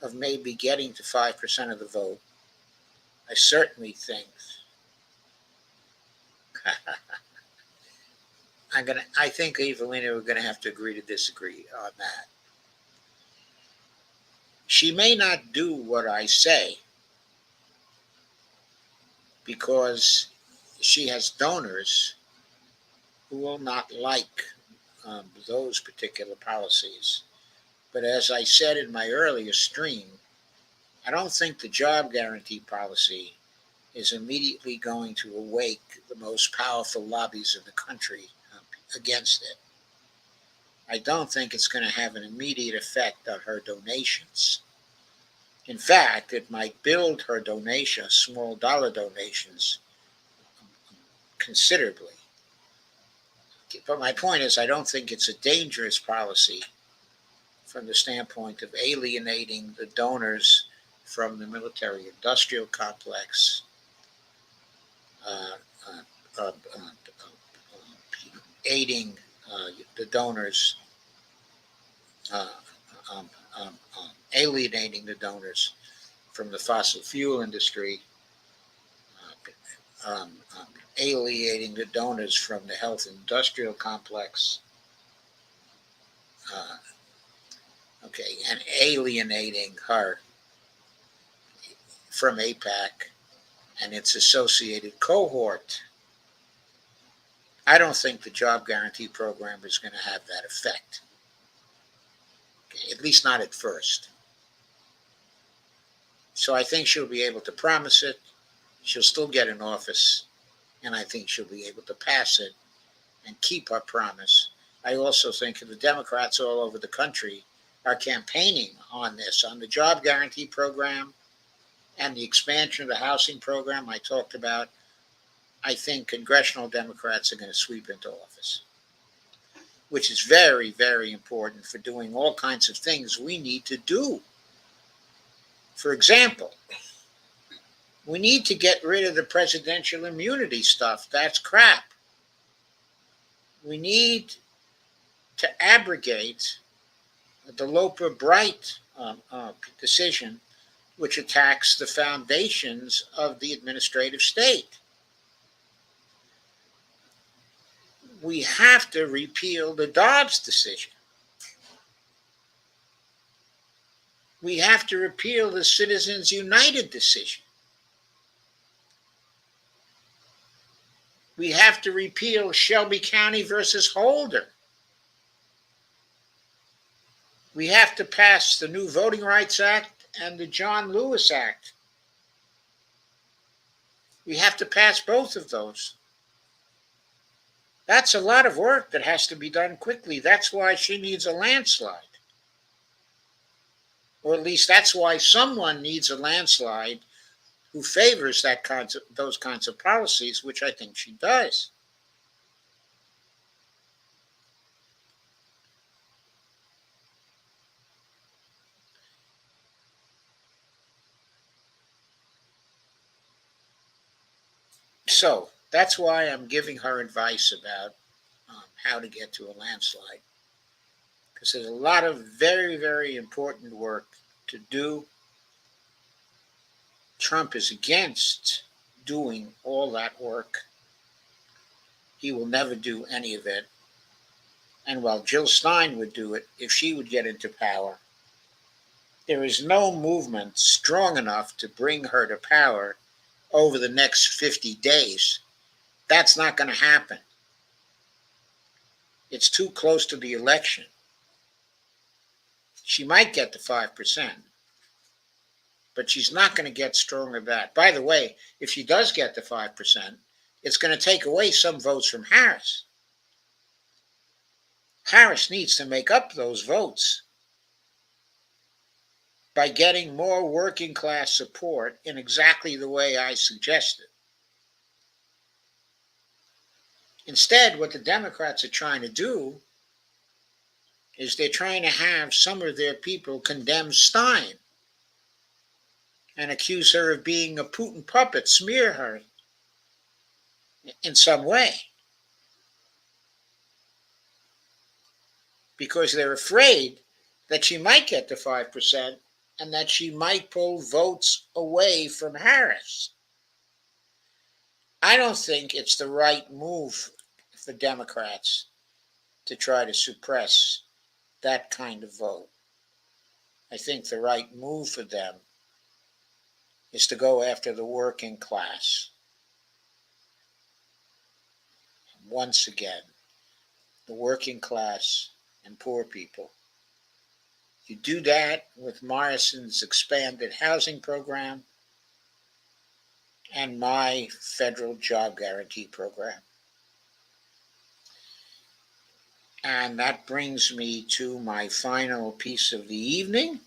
of maybe getting to 5% of the vote. I certainly think I think Evelina, we're gonna have to agree to disagree on that. She may not do what I say because she has donors who will not like those particular policies. But as I said in my earlier stream, I don't think the job guarantee policy is immediately going to awake the most powerful lobbies in the country against it. I don't think it's going to have an immediate effect on her donations. In fact, it might build her donations, small dollar donations, considerably. But my point is, I don't think it's a dangerous policy from the standpoint of alienating the donors from the military industrial complex, uh, uh, uh, uh, aiding the donors, uh, um, alienating the donors from the fossil fuel industry, alienating the donors from the health industrial complex, uh, okay, and alienating her from APAC and its associated cohort. I don't think the job guarantee program is going to have that effect, okay, at least not at first. So I think she'll be able to promise it. She'll still get in office, and I think she'll be able to pass it and keep her promise. I also think the Democrats all over the country are campaigning on this, on the job guarantee program and the expansion of the housing program I talked about. I think congressional Democrats are going to sweep into office, which is very, very important for doing all kinds of things we need to do. For example, we need to get rid of the presidential immunity stuff. That's crap. We need to abrogate the Loper Bright decision, which attacks the foundations of the administrative state. We have to repeal the Dobbs decision. We have to repeal the Citizens United decision. We have to repeal Shelby County versus Holder. We have to pass the new Voting Rights Act and the John Lewis Act. We have to pass both of those. That's a lot of work that has to be done quickly. That's why she needs a landslide. Or at least that's why someone needs a landslide who favors those kinds of policies, which I think she does. So that's why I'm giving her advice about how to get to a landslide. because there's a lot of very, very important work to do. Trump is against doing all that work. He will never do any of it. And while Jill Stein would do it if she would get into power, there is no movement strong enough to bring her to power over the next 50 days. That's not going to happen. It's too close to the election. She might get to 5%, but she's not going to get stronger than that. By the way, if she does get to 5%, it's going to take away some votes from Harris. Harris needs to make up those votes by getting more working class support in exactly the way I suggested. Instead, what the Democrats are trying to do is they're trying to have some of their people condemn Stein and accuse her of being a Putin puppet, smear her in some way, because they're afraid that she might get to 5% and that she might pull votes away from Harris. I don't think it's the right move for Democrats to try to suppress that kind of vote. I think the right move for them is to go after the working class. Once again, the working class and poor people. You do that with Morrison's expanded housing program and my federal job guarantee program. And that brings me to my final piece of the evening.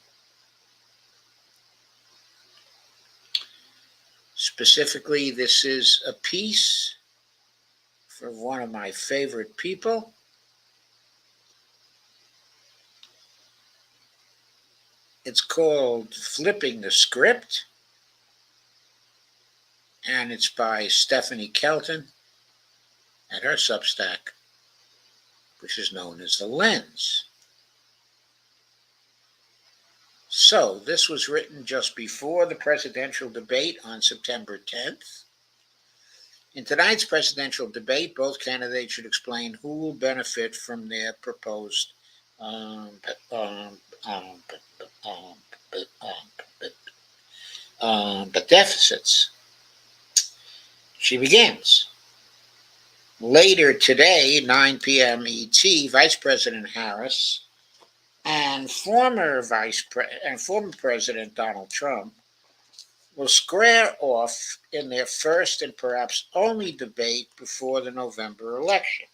Specifically, this is a piece for one of my favorite people. It's called Flipping the Script, and it's by Stephanie Kelton at her Substack, which is known as The Lens. So, this was written just before the presidential debate on September 10th. In tonight's presidential debate, both candidates should explain who will benefit from their proposed deficits. She begins. Later today, 9 p.m. ET, Vice President Harris and former President Donald Trump will square off in their first and perhaps only debate before the November election.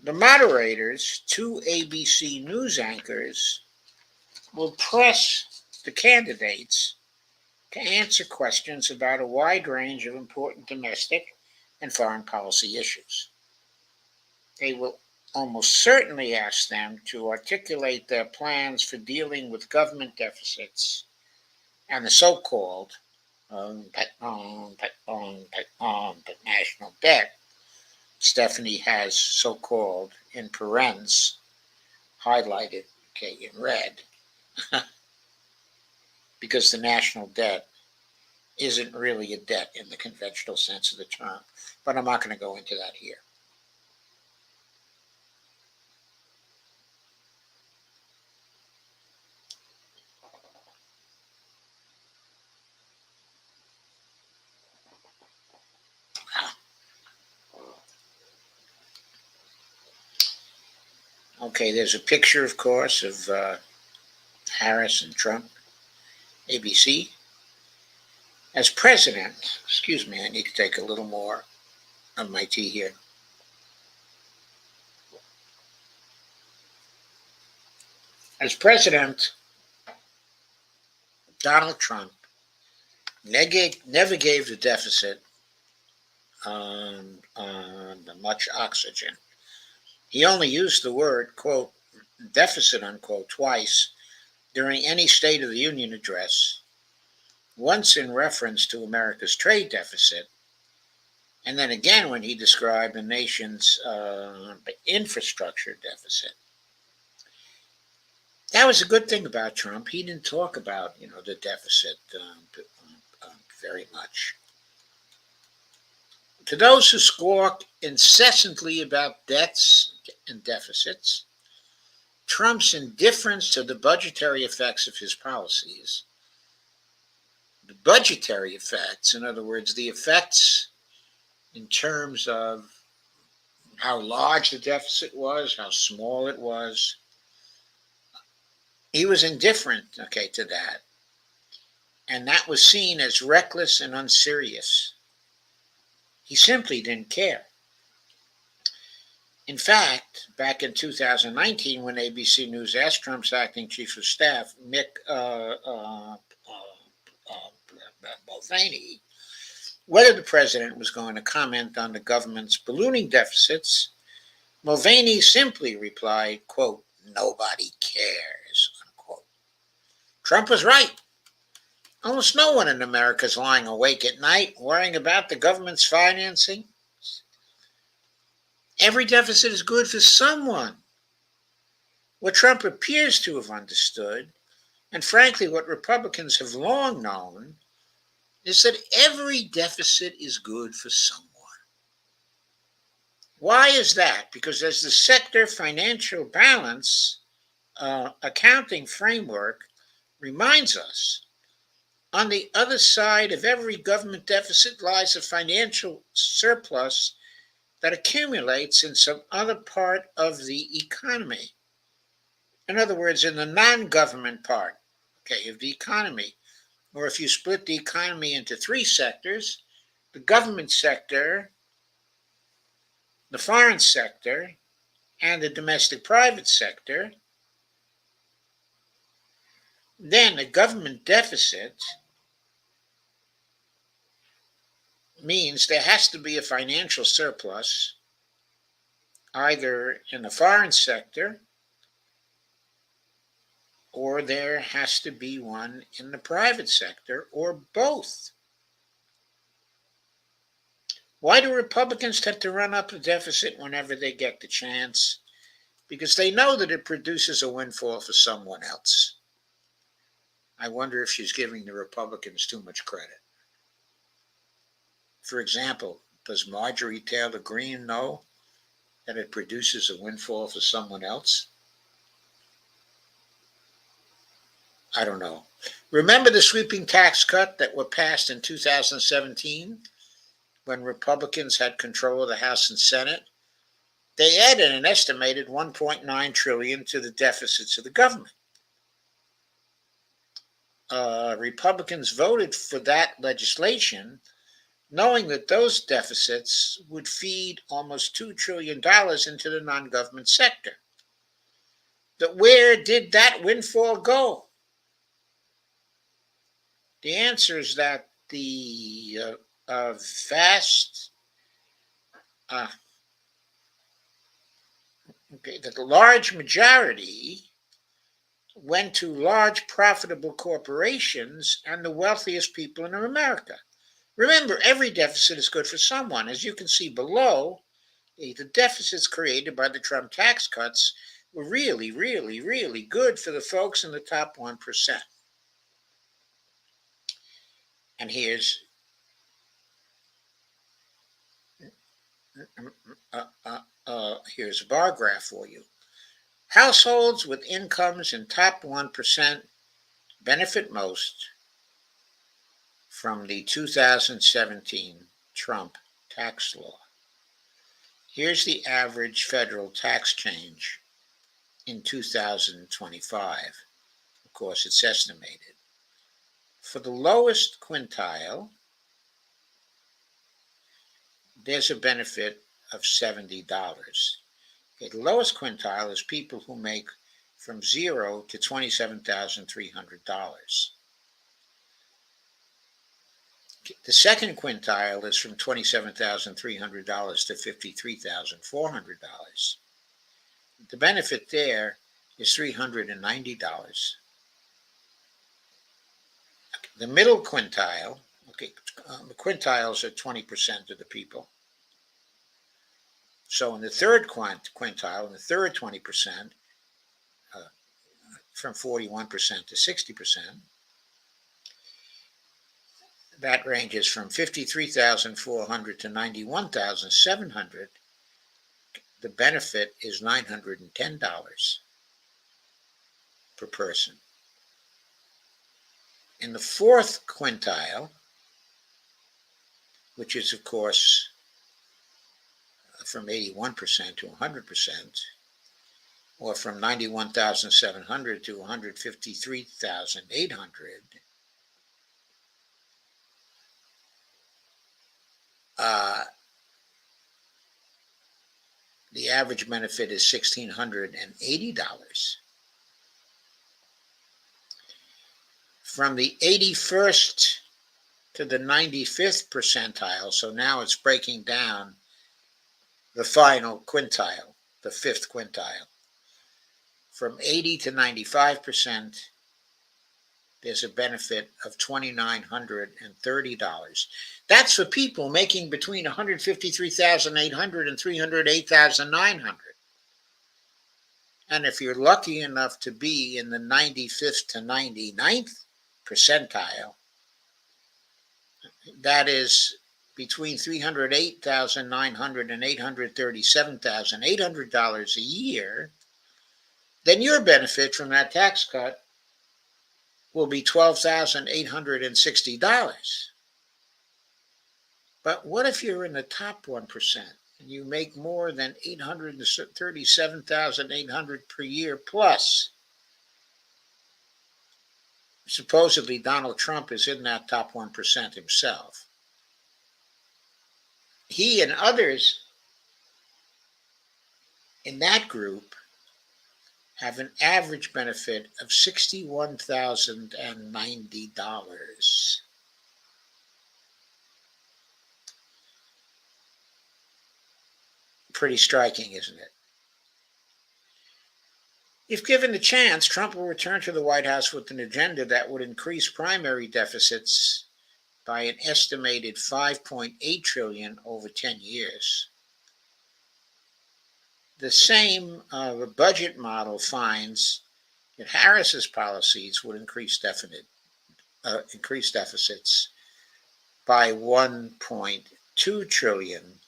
The moderators, two ABC News anchors, will press the candidates to answer questions about a wide range of important domestic and foreign policy issues. They will almost certainly ask them to articulate their plans for dealing with government deficits and the so-called national debt Stephanie has so-called in parens, highlighted, in red, because the national debt isn't really a debt in the conventional sense of the term. But I'm not going to go into that here. Okay, there's a picture, of course, of Harris and Trump, ABC. As president, excuse me, I need to take a little more of my tea here. As president, Donald Trump never gave the deficit much oxygen. He only used the word, quote, deficit, unquote, twice during any State of the Union address, once in reference to America's trade deficit, And then again, when he described the nation's infrastructure deficit. That was a good thing about Trump. He didn't talk about, the deficit very much. To those who squawk incessantly about debts and deficits, Trump's indifference to the budgetary effects of his policies, the budgetary effects, in other words, the effects in terms of how large the deficit was, how small it was, he was indifferent, to that. And that was seen as reckless and unserious. He simply didn't care. In fact, back in 2019, when ABC News asked Trump's acting chief of staff, Mick Mulvaney, whether the president was going to comment on the government's ballooning deficits, Mulvaney simply replied, quote, "Nobody cares," unquote. Trump was right. Almost no one in America is lying awake at night worrying about the government's financing. Every deficit is good for someone. What Trump appears to have understood, and frankly what Republicans have long known, is that every deficit is good for someone. Why is that? Because as the sector financial balance accounting framework reminds us, on the other side of every government deficit lies a financial surplus that accumulates in some other part of the economy. In other words, in the non-government part, of the economy. Or if you split the economy into three sectors, the government sector, the foreign sector, and the domestic private sector, then a government deficit means there has to be a financial surplus either in the foreign sector or there has to be one in the private sector, or both. Why do Republicans tend to run up the deficit whenever they get the chance? Because they know that it produces a windfall for someone else. I wonder if she's giving the Republicans too much credit. For example, does Marjorie Taylor Greene know that it produces a windfall for someone else? I don't know. Remember the sweeping tax cut that were passed in 2017 when Republicans had control of the House and Senate? They added an estimated $1.9 trillion to the deficits of the government. Republicans voted for that legislation knowing that those deficits would feed almost $2 trillion into the non-government sector. But where did that windfall go? The answer is that the that the large majority went to large profitable corporations and the wealthiest people in America. Remember, every deficit is good for someone. As you can see below, the deficits created by the Trump tax cuts were really, really, really good for the folks in the top 1%. And here's a bar graph for you. Households with incomes in top 1% benefit most from the 2017 Trump tax law. Here's the average federal tax change in 2025. Of course, it's estimated. For the lowest quintile, there's a benefit of $70. The lowest quintile is people who make from $0 to $27,300. The second quintile is from $27,300 to $53,400. The benefit there is $390. The middle quintile, the quintiles are 20% of the people. So in the third quintile, in the third 20%, from 41% to 60%, that ranges from 53,400 to 91,700. The benefit is $910 per person. In the fourth quintile, which is, of course, from 81% to 100%, or from 91,700 to 153,800, the average benefit is $1,680. From the 81st to the 95th percentile, so now it's breaking down the final quintile, the fifth quintile. From 80 to 95%, there's a benefit of $2,930. That's for people making between $153,800 and $308,900. And if you're lucky enough to be in the 95th to 99th percentile, that is between $308,900 and $837,800 a year, then your benefit from that tax cut will be $12,860. But what if you're in the top 1% and you make more than $837,800 per year plus? Supposedly Donald Trump is in that top 1% himself. He and others in that group have an average benefit of $61,090. Pretty striking, isn't it? If given the chance, Trump will return to the White House with an agenda that would increase primary deficits by an estimated $5.8 trillion over 10 years. The same budget model finds that Harris's policies would increase deficits by $1.2 trillion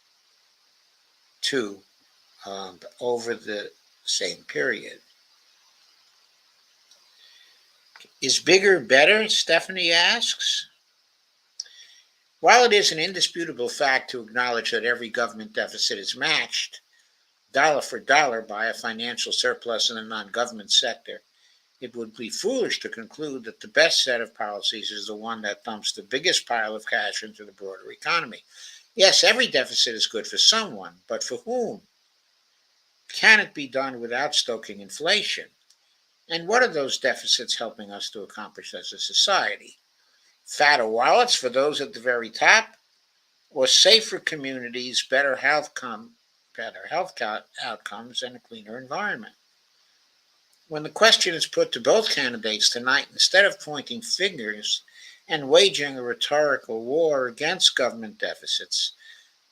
over the same period. Is bigger better? Stephanie asks. While it is an indisputable fact to acknowledge that every government deficit is matched dollar for dollar by a financial surplus in the non-government sector, it would be foolish to conclude that the best set of policies is the one that dumps the biggest pile of cash into the broader economy. Yes, every deficit is good for someone, but for whom? Can it be done without stoking inflation? And what are those deficits helping us to accomplish as a society? Fatter wallets for those at the very top, or safer communities, better health outcomes, and a cleaner environment? When the question is put to both candidates tonight, instead of pointing fingers and waging a rhetorical war against government deficits,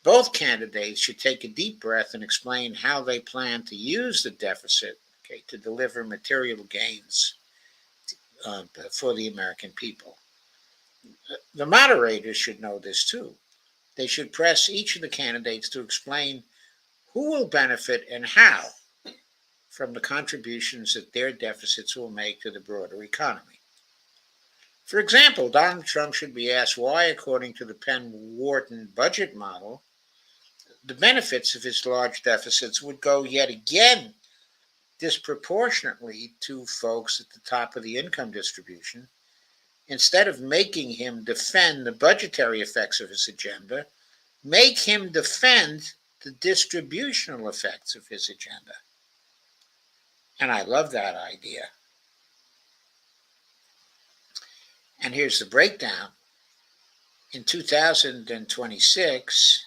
both candidates should take a deep breath and explain how they plan to use the deficit to deliver material gains for the American people. The moderators should know this too. They should press each of the candidates to explain who will benefit and how from the contributions that their deficits will make to the broader economy. For example, Donald Trump should be asked why, according to the Penn-Wharton budget model, the benefits of his large deficits would go yet again disproportionately to folks at the top of the income distribution. Instead of making him defend the budgetary effects of his agenda, make him defend the distributional effects of his agenda. And I love that idea. And here's the breakdown. In 2026,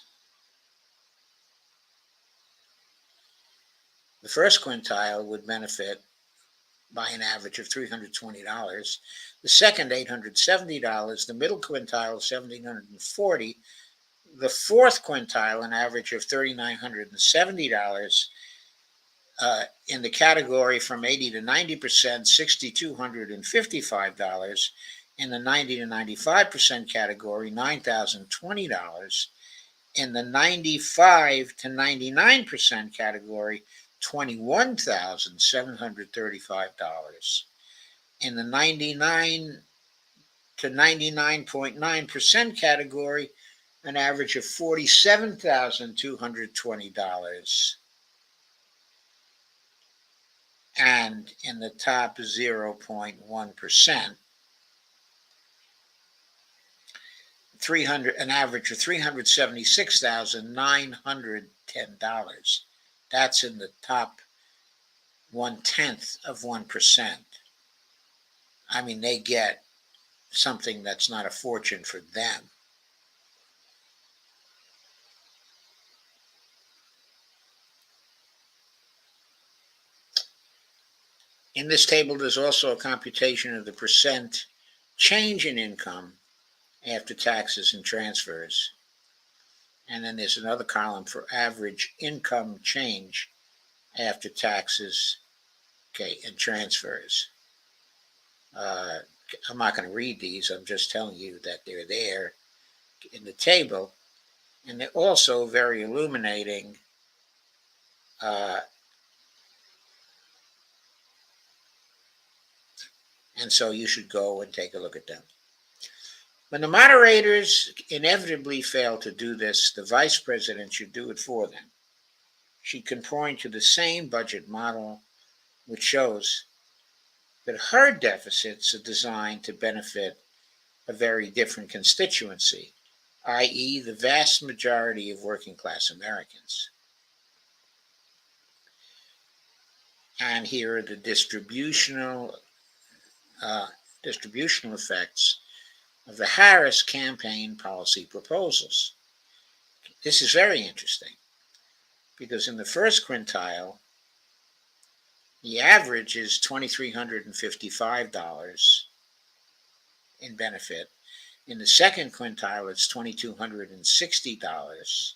the first quintile would benefit by an average of $320, the second $870, the middle quintile $1,740, The fourth quintile, an average of $3,970. In the category from 80 to 90%, $6,255. In the 90 to 95% category, $9,020. In the 95 to 99% category, $21,735. In the 99 to 99.9% category, an average of $47,220. And in the top 0.1%, an average of $376,910. That's in the top 0.1%. I mean, they get something that's not a fortune for them. In this table, there's also a computation of the percent change in income after taxes and transfers. And then there's another column for average income change after taxes, and transfers. I'm not going to read these. I'm just telling you that they're there in the table. And they're also very illuminating. And so you should go and take a look at them. When the moderators inevitably fail to do this, the vice president should do it for them. She can point to the same budget model, which shows that her deficits are designed to benefit a very different constituency, i.e., the vast majority of working class Americans. And here are the distributional effects of the Harris campaign policy proposals. This is very interesting because in the first quintile, the average is $2,355 in benefit. In the second quintile, it's $2,260.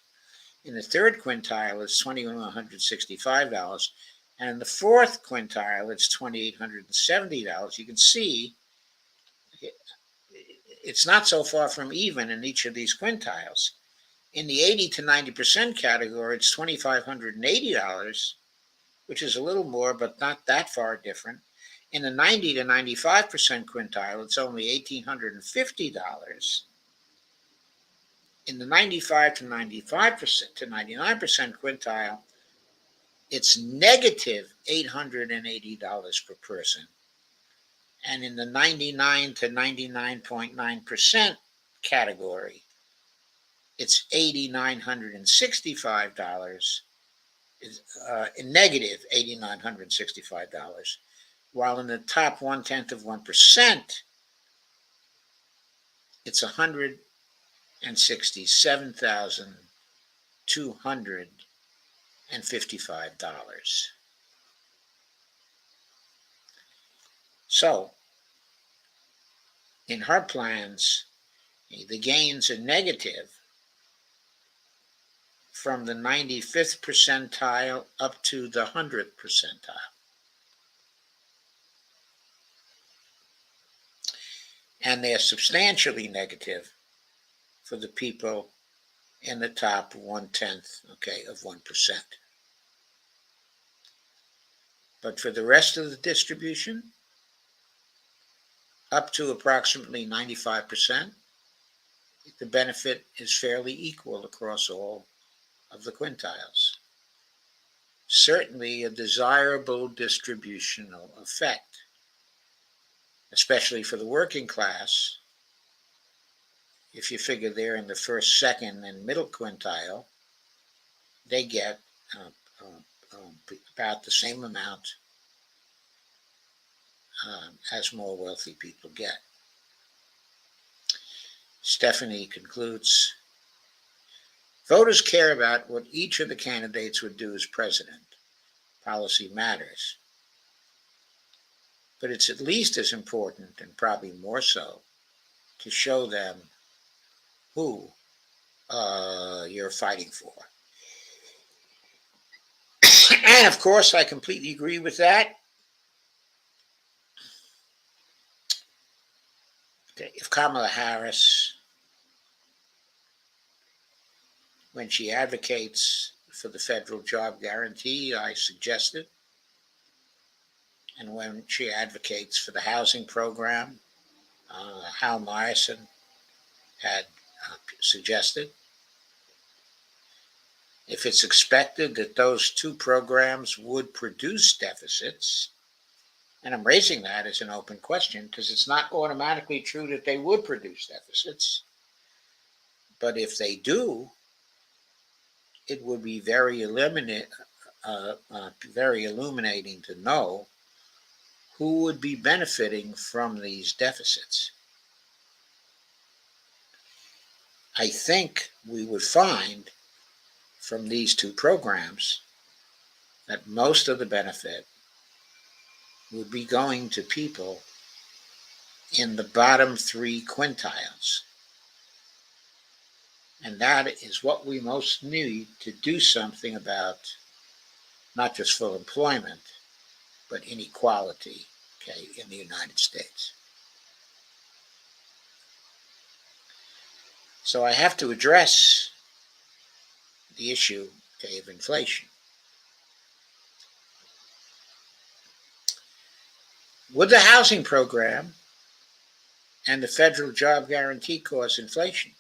In the third quintile, it's $2,165. And in the fourth quintile, it's $2,870. You can see it's not so far from even in each of these quintiles. In the 80 to 90% category, it's $2,580, which is a little more, but not that far different. In the 90 to 95% quintile, it's only $1,850. In the 95 to 95% to 99% quintile, it's negative $880 per person. And in the 99 to 99.9% category, it's $8,965, negative $8,965, while in the top 0.1%, it's $167,255. So, in her plans, the gains are negative from the 95th percentile up to the 100th percentile. And they're substantially negative for the people in the top 0.1% of 1%. But for the rest of the distribution, up to approximately 95%, the benefit is fairly equal across all of the quintiles. Certainly a desirable distributional effect, especially for the working class. If you figure they're in the first, second, and middle quintile, they get about the same amount as more wealthy people get. Stephanie concludes, voters care about what each of the candidates would do as president. Policy matters. But it's at least as important, and probably more so, to show them who you're fighting for. And of course, I completely agree with that. Okay, if Kamala Harris, when she advocates for the federal job guarantee, I suggested, and when she advocates for the housing program, Hal Myerson had suggested, if it's expected that those two programs would produce deficits, and I'm raising that as an open question because it's not automatically true that they would produce deficits, but if they do, it would be very illuminating to know who would be benefiting from these deficits. I think we would find from these two programs that most of the benefit would be going to people in the bottom three quintiles. And that is what we most need to do something about not just full employment, but inequality, okay, in the United States. So I have to address the issue, okay, of inflation. Would the housing program and the federal job guarantee cause inflation?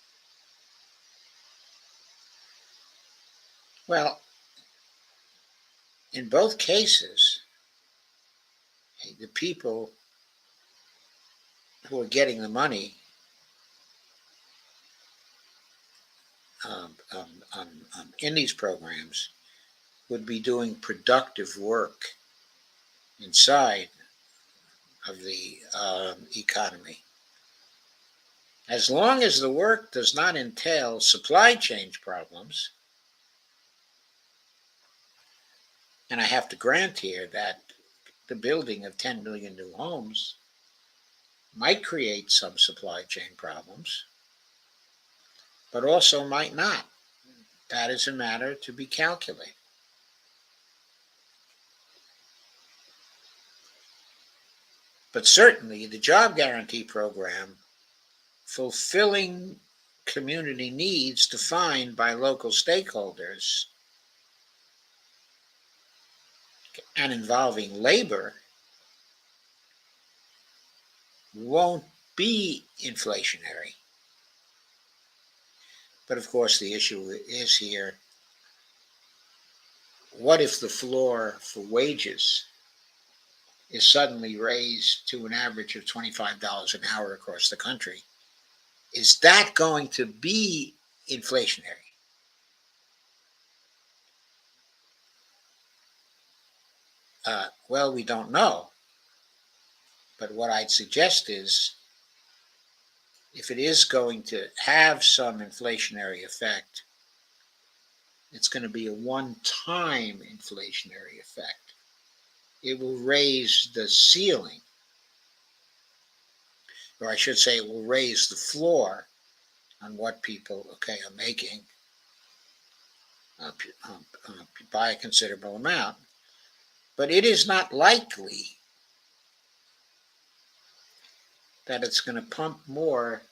Well, in both cases, the people who are getting the money in these programs would be doing productive work inside of the economy. As long as the work does not entail supply chain problems, and I have to grant here that the building of 10 million new homes might create some supply chain problems, but also might not. That is a matter to be calculated. But certainly the job guarantee program fulfilling community needs defined by local stakeholders and involving labor won't be inflationary. But of course, the issue is here, what if the floor for wages is suddenly raised to an average of $25 an hour across the country? Is that going to be inflationary? Well, we don't know. But what I'd suggest is, if it is going to have some inflationary effect, it's going to be a one-time inflationary effect. It will raise the ceiling, or I should say, it will raise the floor on what people, are making by a considerable amount. But it is not likely that it's going to pump more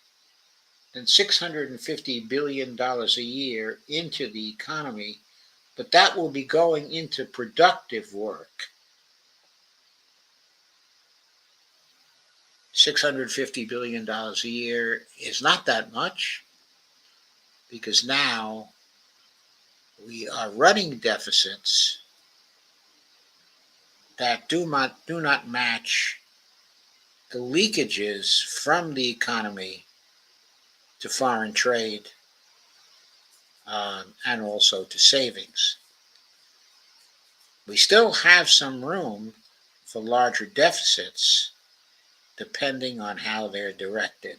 than $650 billion a year into the economy, but that will be going into productive work. $650 billion a year is not that much, because now we are running deficits that do not match the leakages from the economy to foreign trade and also to savings. We still have some room for larger deficits depending on how they're directed.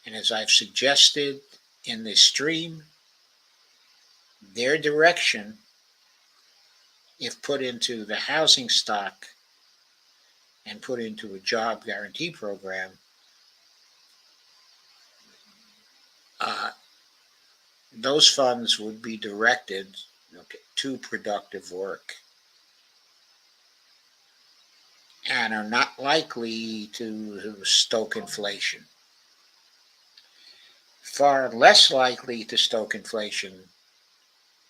And as I've suggested in this stream, their direction, if put into the housing stock and put into a job guarantee program, those funds would be directed to productive work and are not likely to stoke inflation. Far less likely to stoke inflation,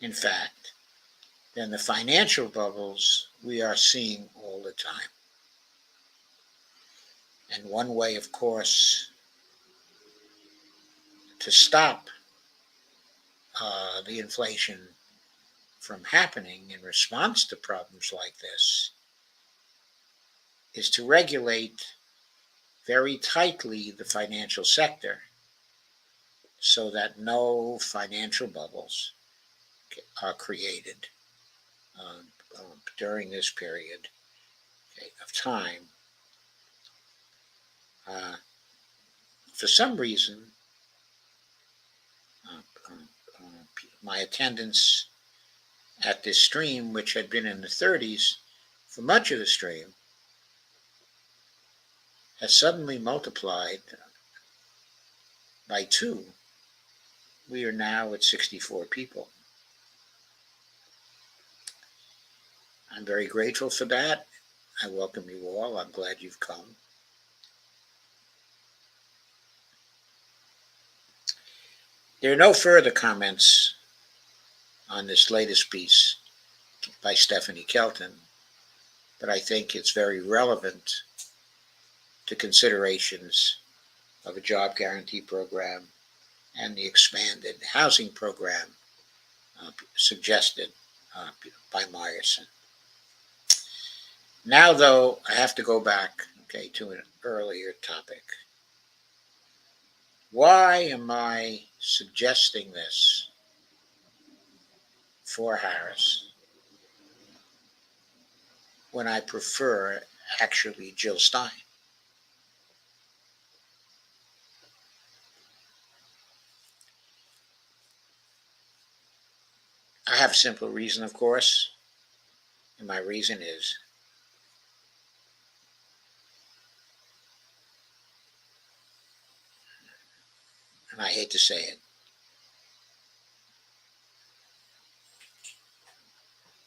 in fact, than the financial bubbles we are seeing all the time. And one way, of course, to stop the inflation from happening in response to problems like this is to regulate very tightly the financial sector so that no financial bubbles are created um, during this period of time. Uh, for some reason, uh, my attendance at this stream, which had been in the 30s for much of the stream, has suddenly multiplied by 2. We are now at 64 people. I'm very grateful for that. I welcome you all. I'm glad you've come. There are no further comments on this latest piece by Stephanie Kelton, but I think it's very relevant to considerations of a job guarantee program and the expanded housing program suggested by Meyerson. Now, though, I have to go back to an earlier topic. Why am I suggesting this for Harris when I prefer actually Jill Stein? I have a simple reason, of course, and my reason is and I hate to say it,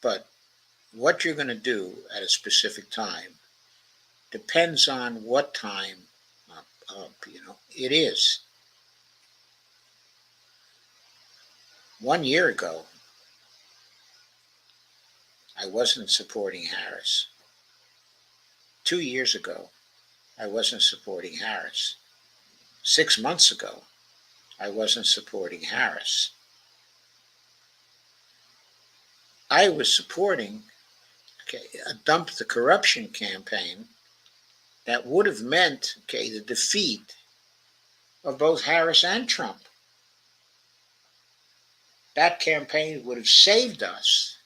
but what you're going to do at a specific time depends on what time it is. 1 year ago, I wasn't supporting Harris. 2 years ago, I wasn't supporting Harris. 6 months ago, I wasn't supporting Harris. I was supporting a dump the corruption campaign that would have meant the defeat of both Harris and Trump. That campaign would have saved us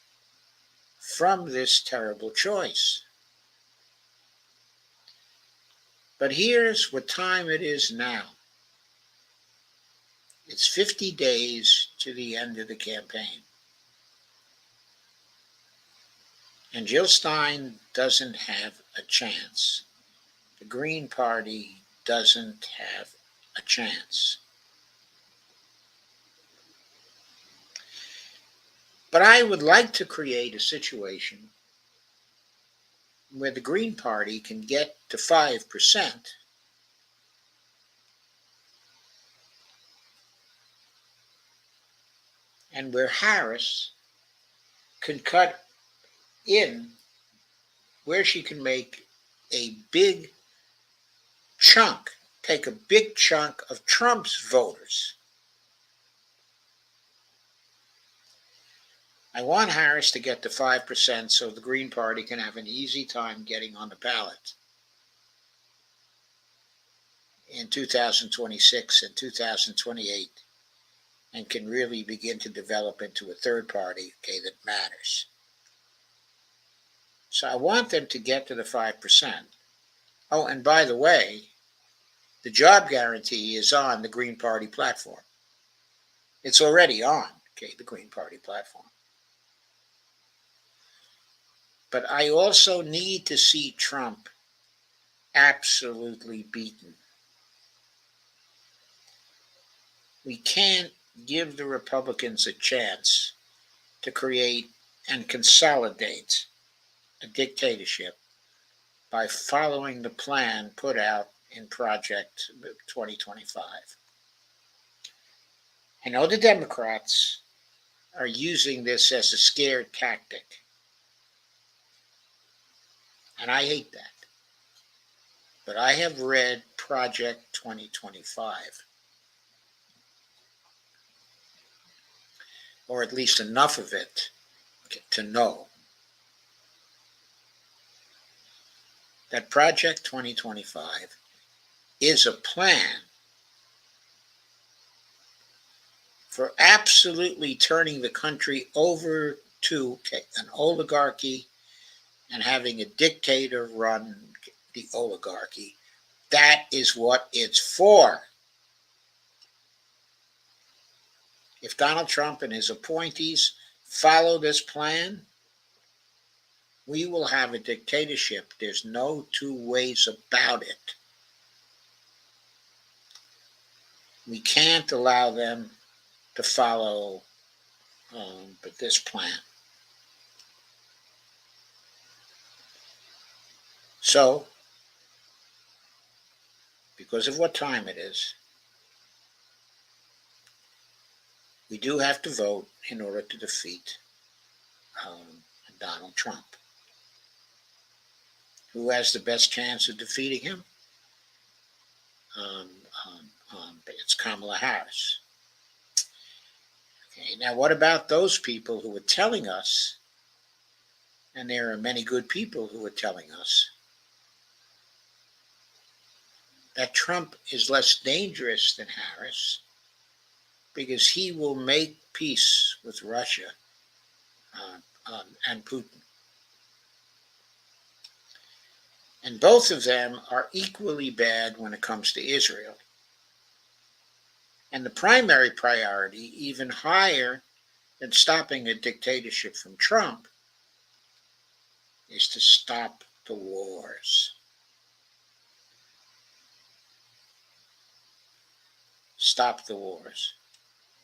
from this terrible choice. But here's what time it is now. It's 50 days to the end of the campaign. And Jill Stein doesn't have a chance. The Green Party doesn't have a chance. But I would like to create a situation where the Green Party can get to 5%, and where Harris can cut in where she can make a big chunk, take a big chunk of Trump's voters. I want Harris to get to 5% so the Green Party can have an easy time getting on the ballot in 2026 and 2028 and can really begin to develop into a third party that matters. So I want them to get to the 5%. Oh, and by the way, the job guarantee is on the Green Party platform. It's already on the Green Party platform. But I also need to see Trump absolutely beaten. We can't give the Republicans a chance to create and consolidate a dictatorship by following the plan put out in Project 2025. I know the Democrats are using this as a scare tactic, and I hate that. But I have read Project 2025, or at least enough of it to know that Project 2025 is a plan for absolutely turning the country over to an oligarchy and having a dictator run the oligarchy. That is what it's for. If Donald Trump and his appointees follow this plan, we will have a dictatorship. There's no two ways about it. We can't allow them to follow this plan. So, because of what time it is, we do have to vote in order to defeat Donald Trump. Who has the best chance of defeating him? It's Kamala Harris. Okay, now what about those people who are telling us, and there are many good people who are telling us, that Trump is less dangerous than Harris because he will make peace with Russia and Putin. And both of them are equally bad when it comes to Israel. And the primary priority, even higher than stopping a dictatorship from Trump, is to stop the wars. Stop the wars.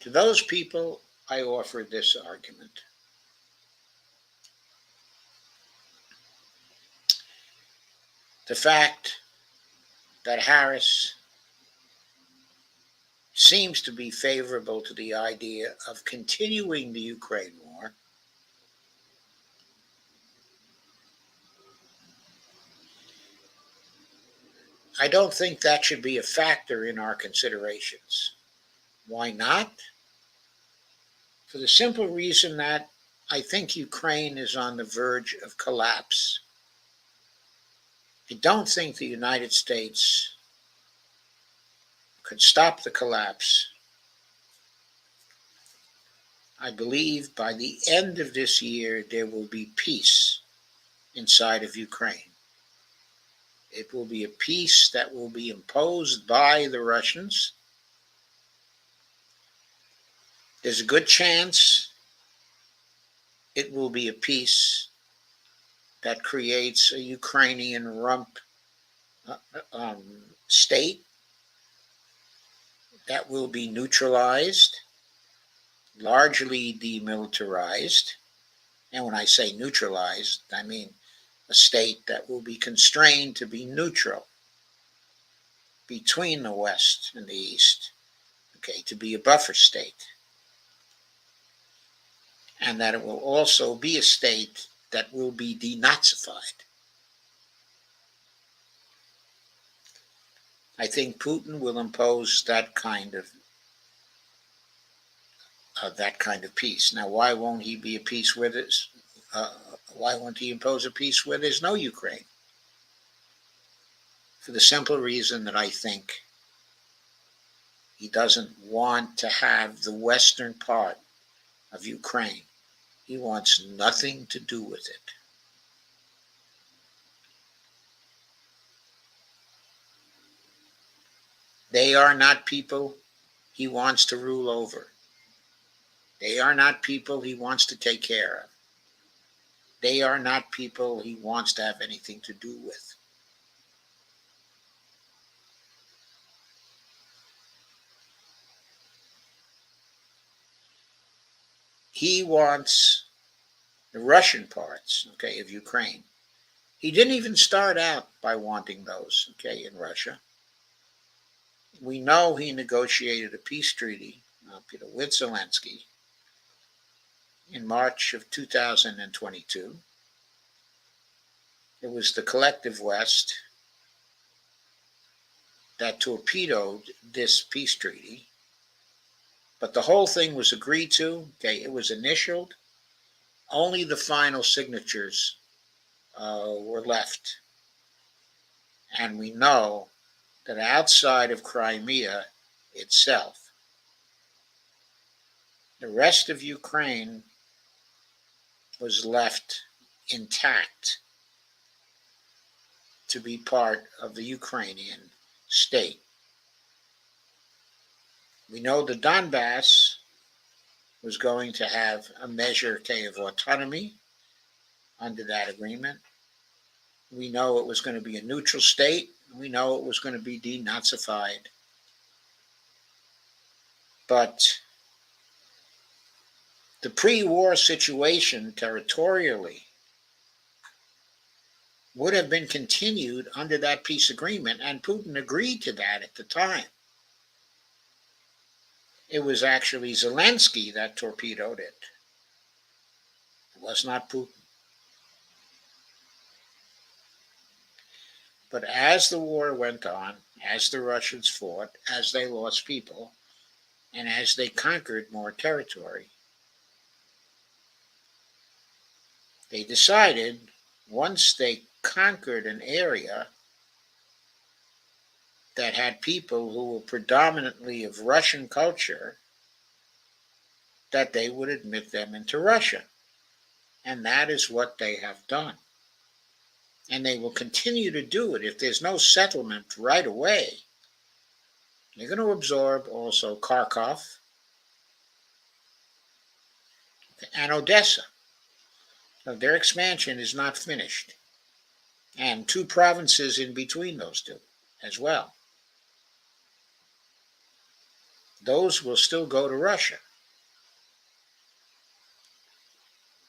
To those people, I offer this argument. The fact that Harris seems to be favorable to the idea of continuing the Ukraine war I don't think that should be a factor in our considerations. Why not? For the simple reason that I think Ukraine is on the verge of collapse. I don't think the United States could stop the collapse. I believe by the end of this year, there will be peace inside of Ukraine. It will be a peace that will be imposed by the Russians. There's a good chance it will be a peace that creates a Ukrainian rump state that will be neutralized, largely demilitarized. And when I say neutralized, I mean a state that will be constrained to be neutral between the West and the East, okay, to be a buffer state. And that it will also be a state that will be denazified. I think Putin will impose that kind of peace. Now, why won't he be a peace where there's? Why won't he impose a peace where there's no Ukraine? For the simple reason that I think he doesn't want to have the western part of Ukraine. He wants nothing to do with it. They are not people he wants to rule over. They are not people he wants to take care of. They are not people he wants to have anything to do with. he wants the Russian parts, okay, of Ukraine. He didn't even start out by wanting those, okay, in Russia. We know he negotiated a peace treaty with Zelensky in March of 2022. It was the collective West that torpedoed this peace treaty, but the whole thing was agreed to. Okay, it was initialed. Only the final signatures were left, and we know that outside of Crimea itself, the rest of Ukraine was left intact to be part of the Ukrainian state. We know the Donbass was going to have a measure of autonomy under that agreement. We know it was going to be a neutral state. We know it was going to be denazified. But the pre-war situation territorially would have been continued under that peace agreement, and Putin agreed to that at the time. It was actually Zelensky that torpedoed it. It was not Putin. But as the war went on, as the Russians fought, as they lost people, and as they conquered more territory, they decided once they conquered an area that had people who were predominantly of Russian culture, that they would admit them into Russia. And that is what they have done. And they will continue to do it if there's no settlement right away. They're going to absorb also Kharkov and Odessa. So their expansion is not finished. And 2 provinces in between those 2 as well. Those will still go to Russia.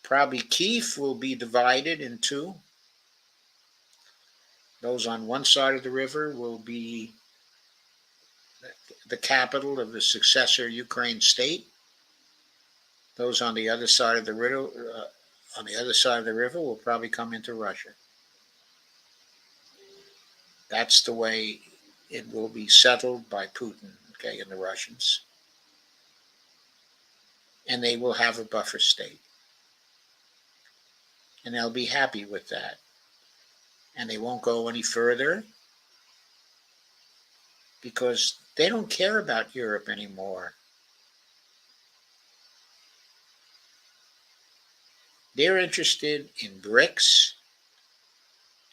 Probably Kiev will be divided in 2. Those on one side of the river will be the capital of the successor Ukraine state. Those on the other side of the river, will probably come into Russia. That's the way it will be settled by Putin, okay, and the Russians. And they will have a buffer state. And they'll be happy with that. And they won't go any further because they don't care about Europe anymore. They're interested in BRICS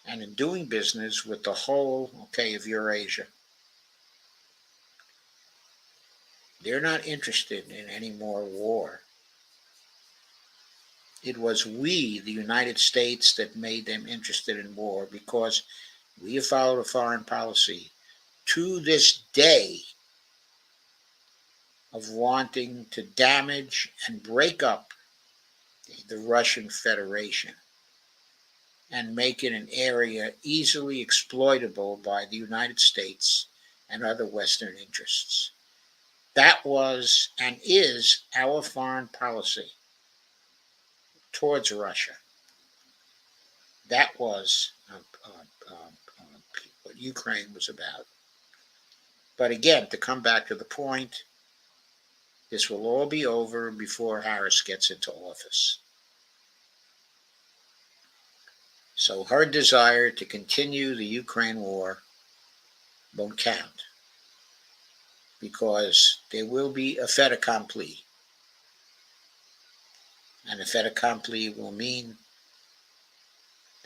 and in doing business with the whole, okay, of Eurasia. They're not interested in any more war. It was we, the United States, that made them interested in war because we have followed a foreign policy to this day of wanting to damage and break up the Russian Federation and make it an area easily exploitable by the United States and other Western interests. That was and is our foreign policy towards Russia. That was what Ukraine was about. But again, to come back to the point, this will all be over before Harris gets into office. So her desire to continue the Ukraine war won't count because there will be a fait accompli. And a fait accompli will mean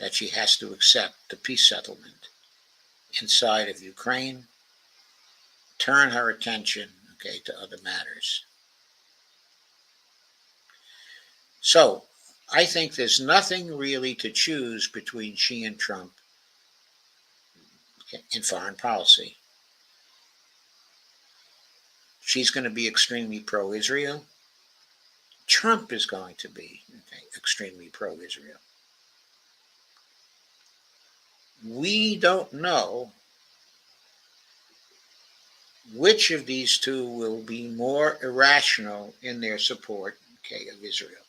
that she has to accept the peace settlement inside of Ukraine, turn her attention, okay, to other matters. So I think there's nothing really to choose between she and Trump in foreign policy. She's going to be extremely pro-Israel. Trump is going to be extremely pro-Israel. We don't know which of these two will be more irrational in their support, of Israel.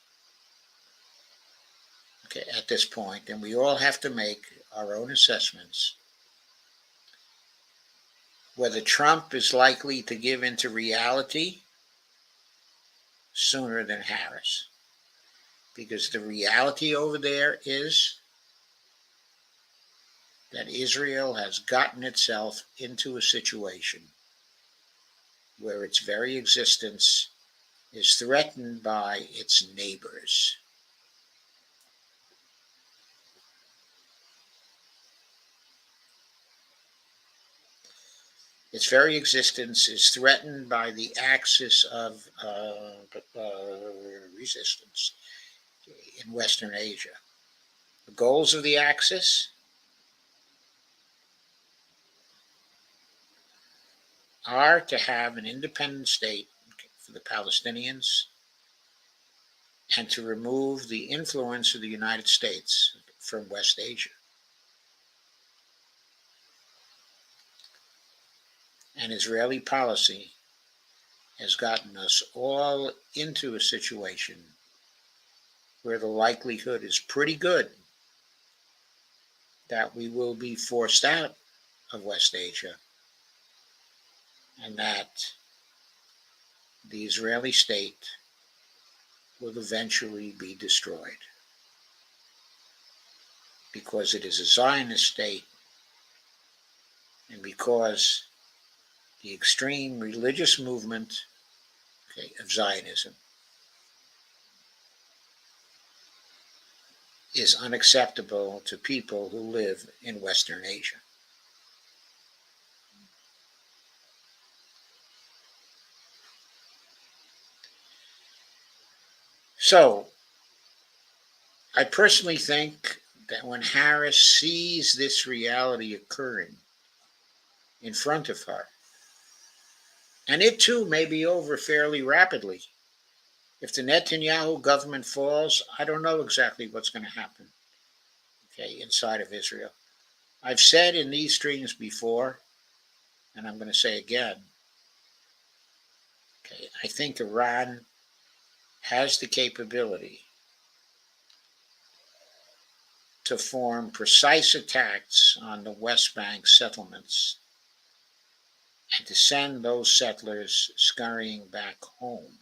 At this point, and we all have to make our own assessments whether Trump is likely to give into reality sooner than Harris. Because the reality over there is that Israel has gotten itself into a situation where its very existence is threatened by its neighbors. Its very existence is threatened by the axis of resistance in Western Asia. The goals of the axis are to have an independent state for the Palestinians and to remove the influence of the United States from West Asia. And Israeli policy has gotten us all into a situation where the likelihood is pretty good that we will be forced out of West Asia and that the Israeli state will eventually be destroyed because it is a Zionist state and because the extreme religious movement of Zionism is unacceptable to people who live in Western Asia. So, I personally think that when Harris sees this reality occurring in front of her, and it too may be over fairly rapidly. If the Netanyahu government falls, I don't know exactly what's going to happen, inside of Israel. I've said in these streams before, and I'm going to say again, I think Iran has the capability to form precise attacks on the West Bank settlements and to send those settlers scurrying back home.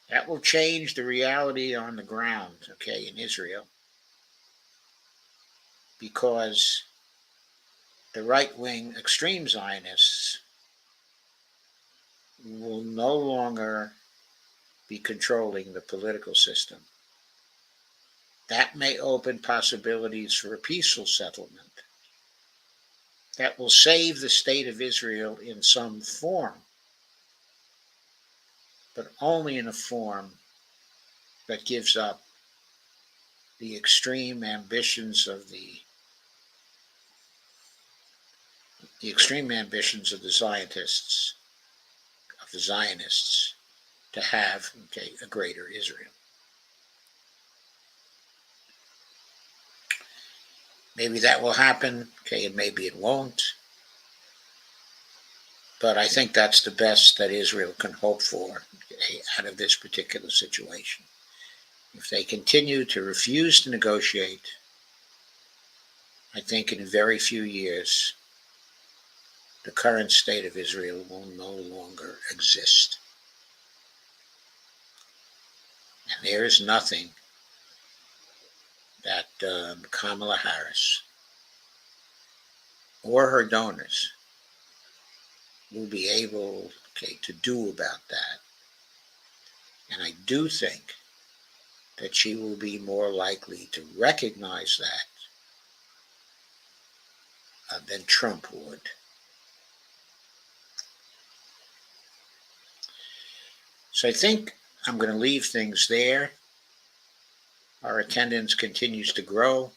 That will change the reality on the ground, in Israel, because the right-wing extreme Zionists will no longer be controlling the political system. That may open possibilities for a peaceful settlement that will save the state of Israel in some form, but only in a form that gives up the extreme ambitions of the Zionists to have a greater Israel. Maybe that will happen, and maybe it won't. But I think that's the best that Israel can hope for out of this particular situation. If they continue to refuse to negotiate, I think in very few years, the current state of Israel will no longer exist. And there is nothing that Kamala Harris or her donors will be able to do about that. And I do think that she will be more likely to recognize that than Trump would. So I think I'm going to leave things there. Our attendance continues to grow.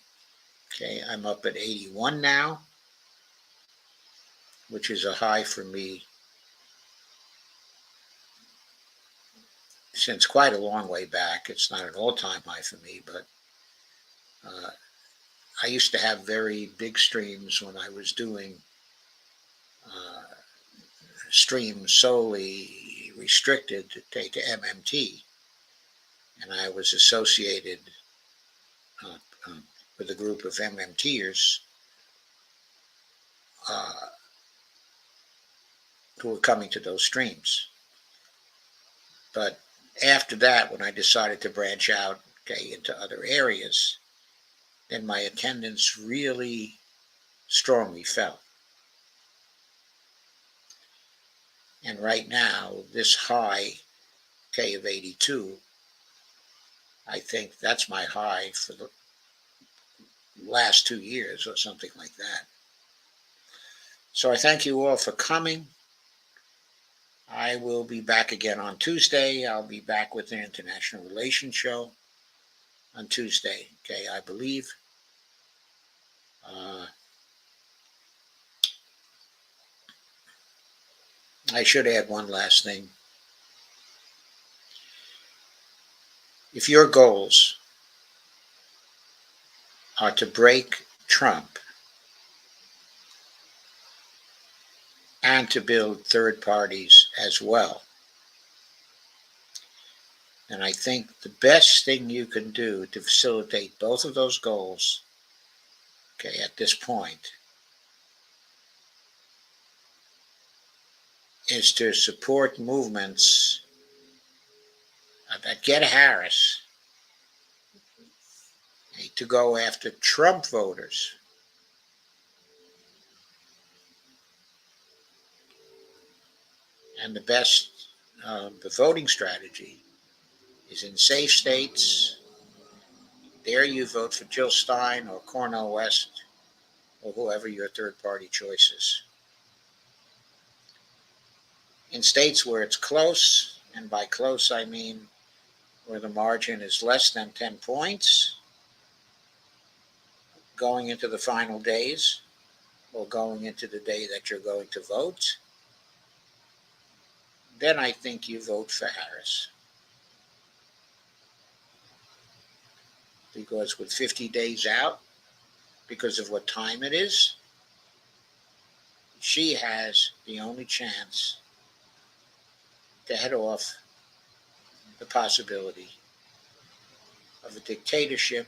I'm up at 81 now, which is a high for me since quite a long way back. It's not an all-time high for me, but I used to have very big streams when I was doing uh, streams solely restricted to MMT, and I was associated uh, uh, with a group of MMTers uh, who were coming to those streams. But after that, when I decided to branch out, into other areas, then my attendance really strongly fell. And right now, this high, of 82, I think that's my high for the last 2 years or something like that. So I thank you all for coming. I will be back again on Tuesday. I'll be back with the International Relations Show on Tuesday, I believe. I should add one last thing. If your goals are to break Trump and to build third parties as well, then I think the best thing you can do to facilitate both of those goals, at this point, is to support movements that get Harris to go after Trump voters. And the best, the voting strategy is in safe states. There you vote for Jill Stein or Cornel West or whoever your third party choice is. In states where it's close, and by close I mean where the margin is less than 10 points, going into the final days or going into the day that you're going to vote, then I think you vote for Harris. Because with 50 days out, because of what time it is, she has the only chance to head off the possibility of a dictatorship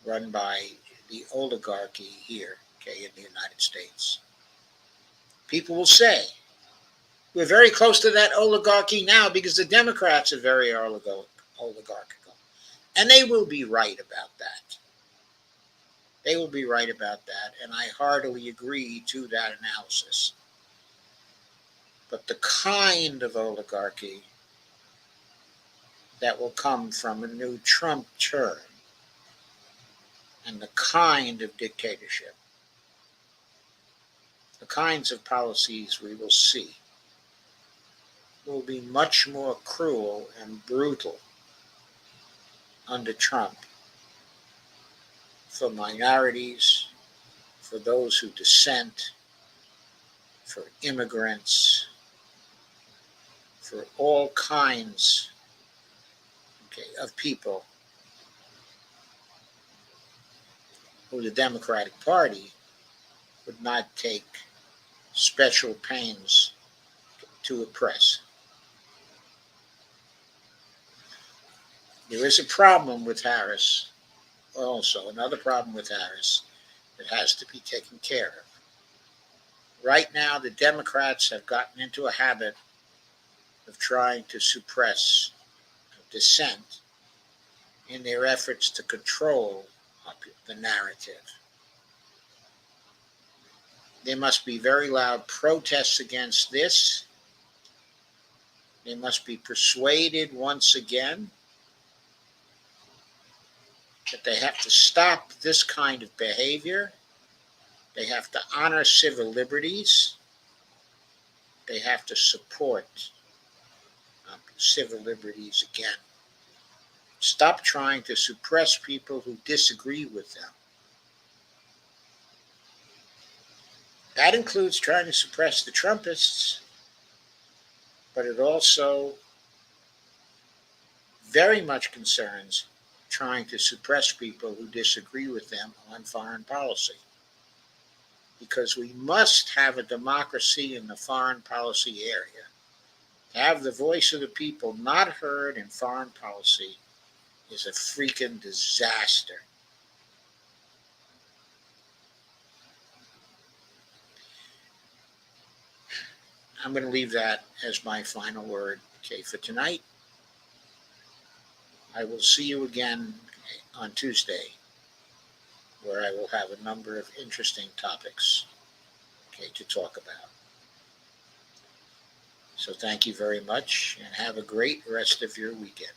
run by the oligarchy here, in the United States. People will say, we're very close to that oligarchy now because the Democrats are very oligarchical. And they will be right about that. They will be right about that, and I heartily agree to that analysis. But the kind of oligarchy that will come from a new Trump term and the kind of dictatorship, the kinds of policies we will see, will be much more cruel and brutal under Trump for minorities, for those who dissent, for immigrants, for all kinds of people who the Democratic Party would not take special pains to oppress. There is a problem with Harris, also, another problem with Harris that has to be taken care of. Right now, the Democrats have gotten into a habit of trying to suppress dissent in their efforts to control the narrative. There must be very loud protests against this. They must be persuaded once again that they have to stop this kind of behavior. They have to honor civil liberties. They have to support civil liberties again. Stop trying to suppress people who disagree with them. That includes trying to suppress the Trumpists, but it also very much concerns trying to suppress people who disagree with them on foreign policy. Because we must have a democracy in the foreign policy area. To have the voice of the people not heard in foreign policy is a freaking disaster. I'm going to leave that as my final word. Okay, for tonight, I will see you again on Tuesday, where I will have a number of interesting topics, okay, to talk about. So thank you very much and have a great rest of your weekend.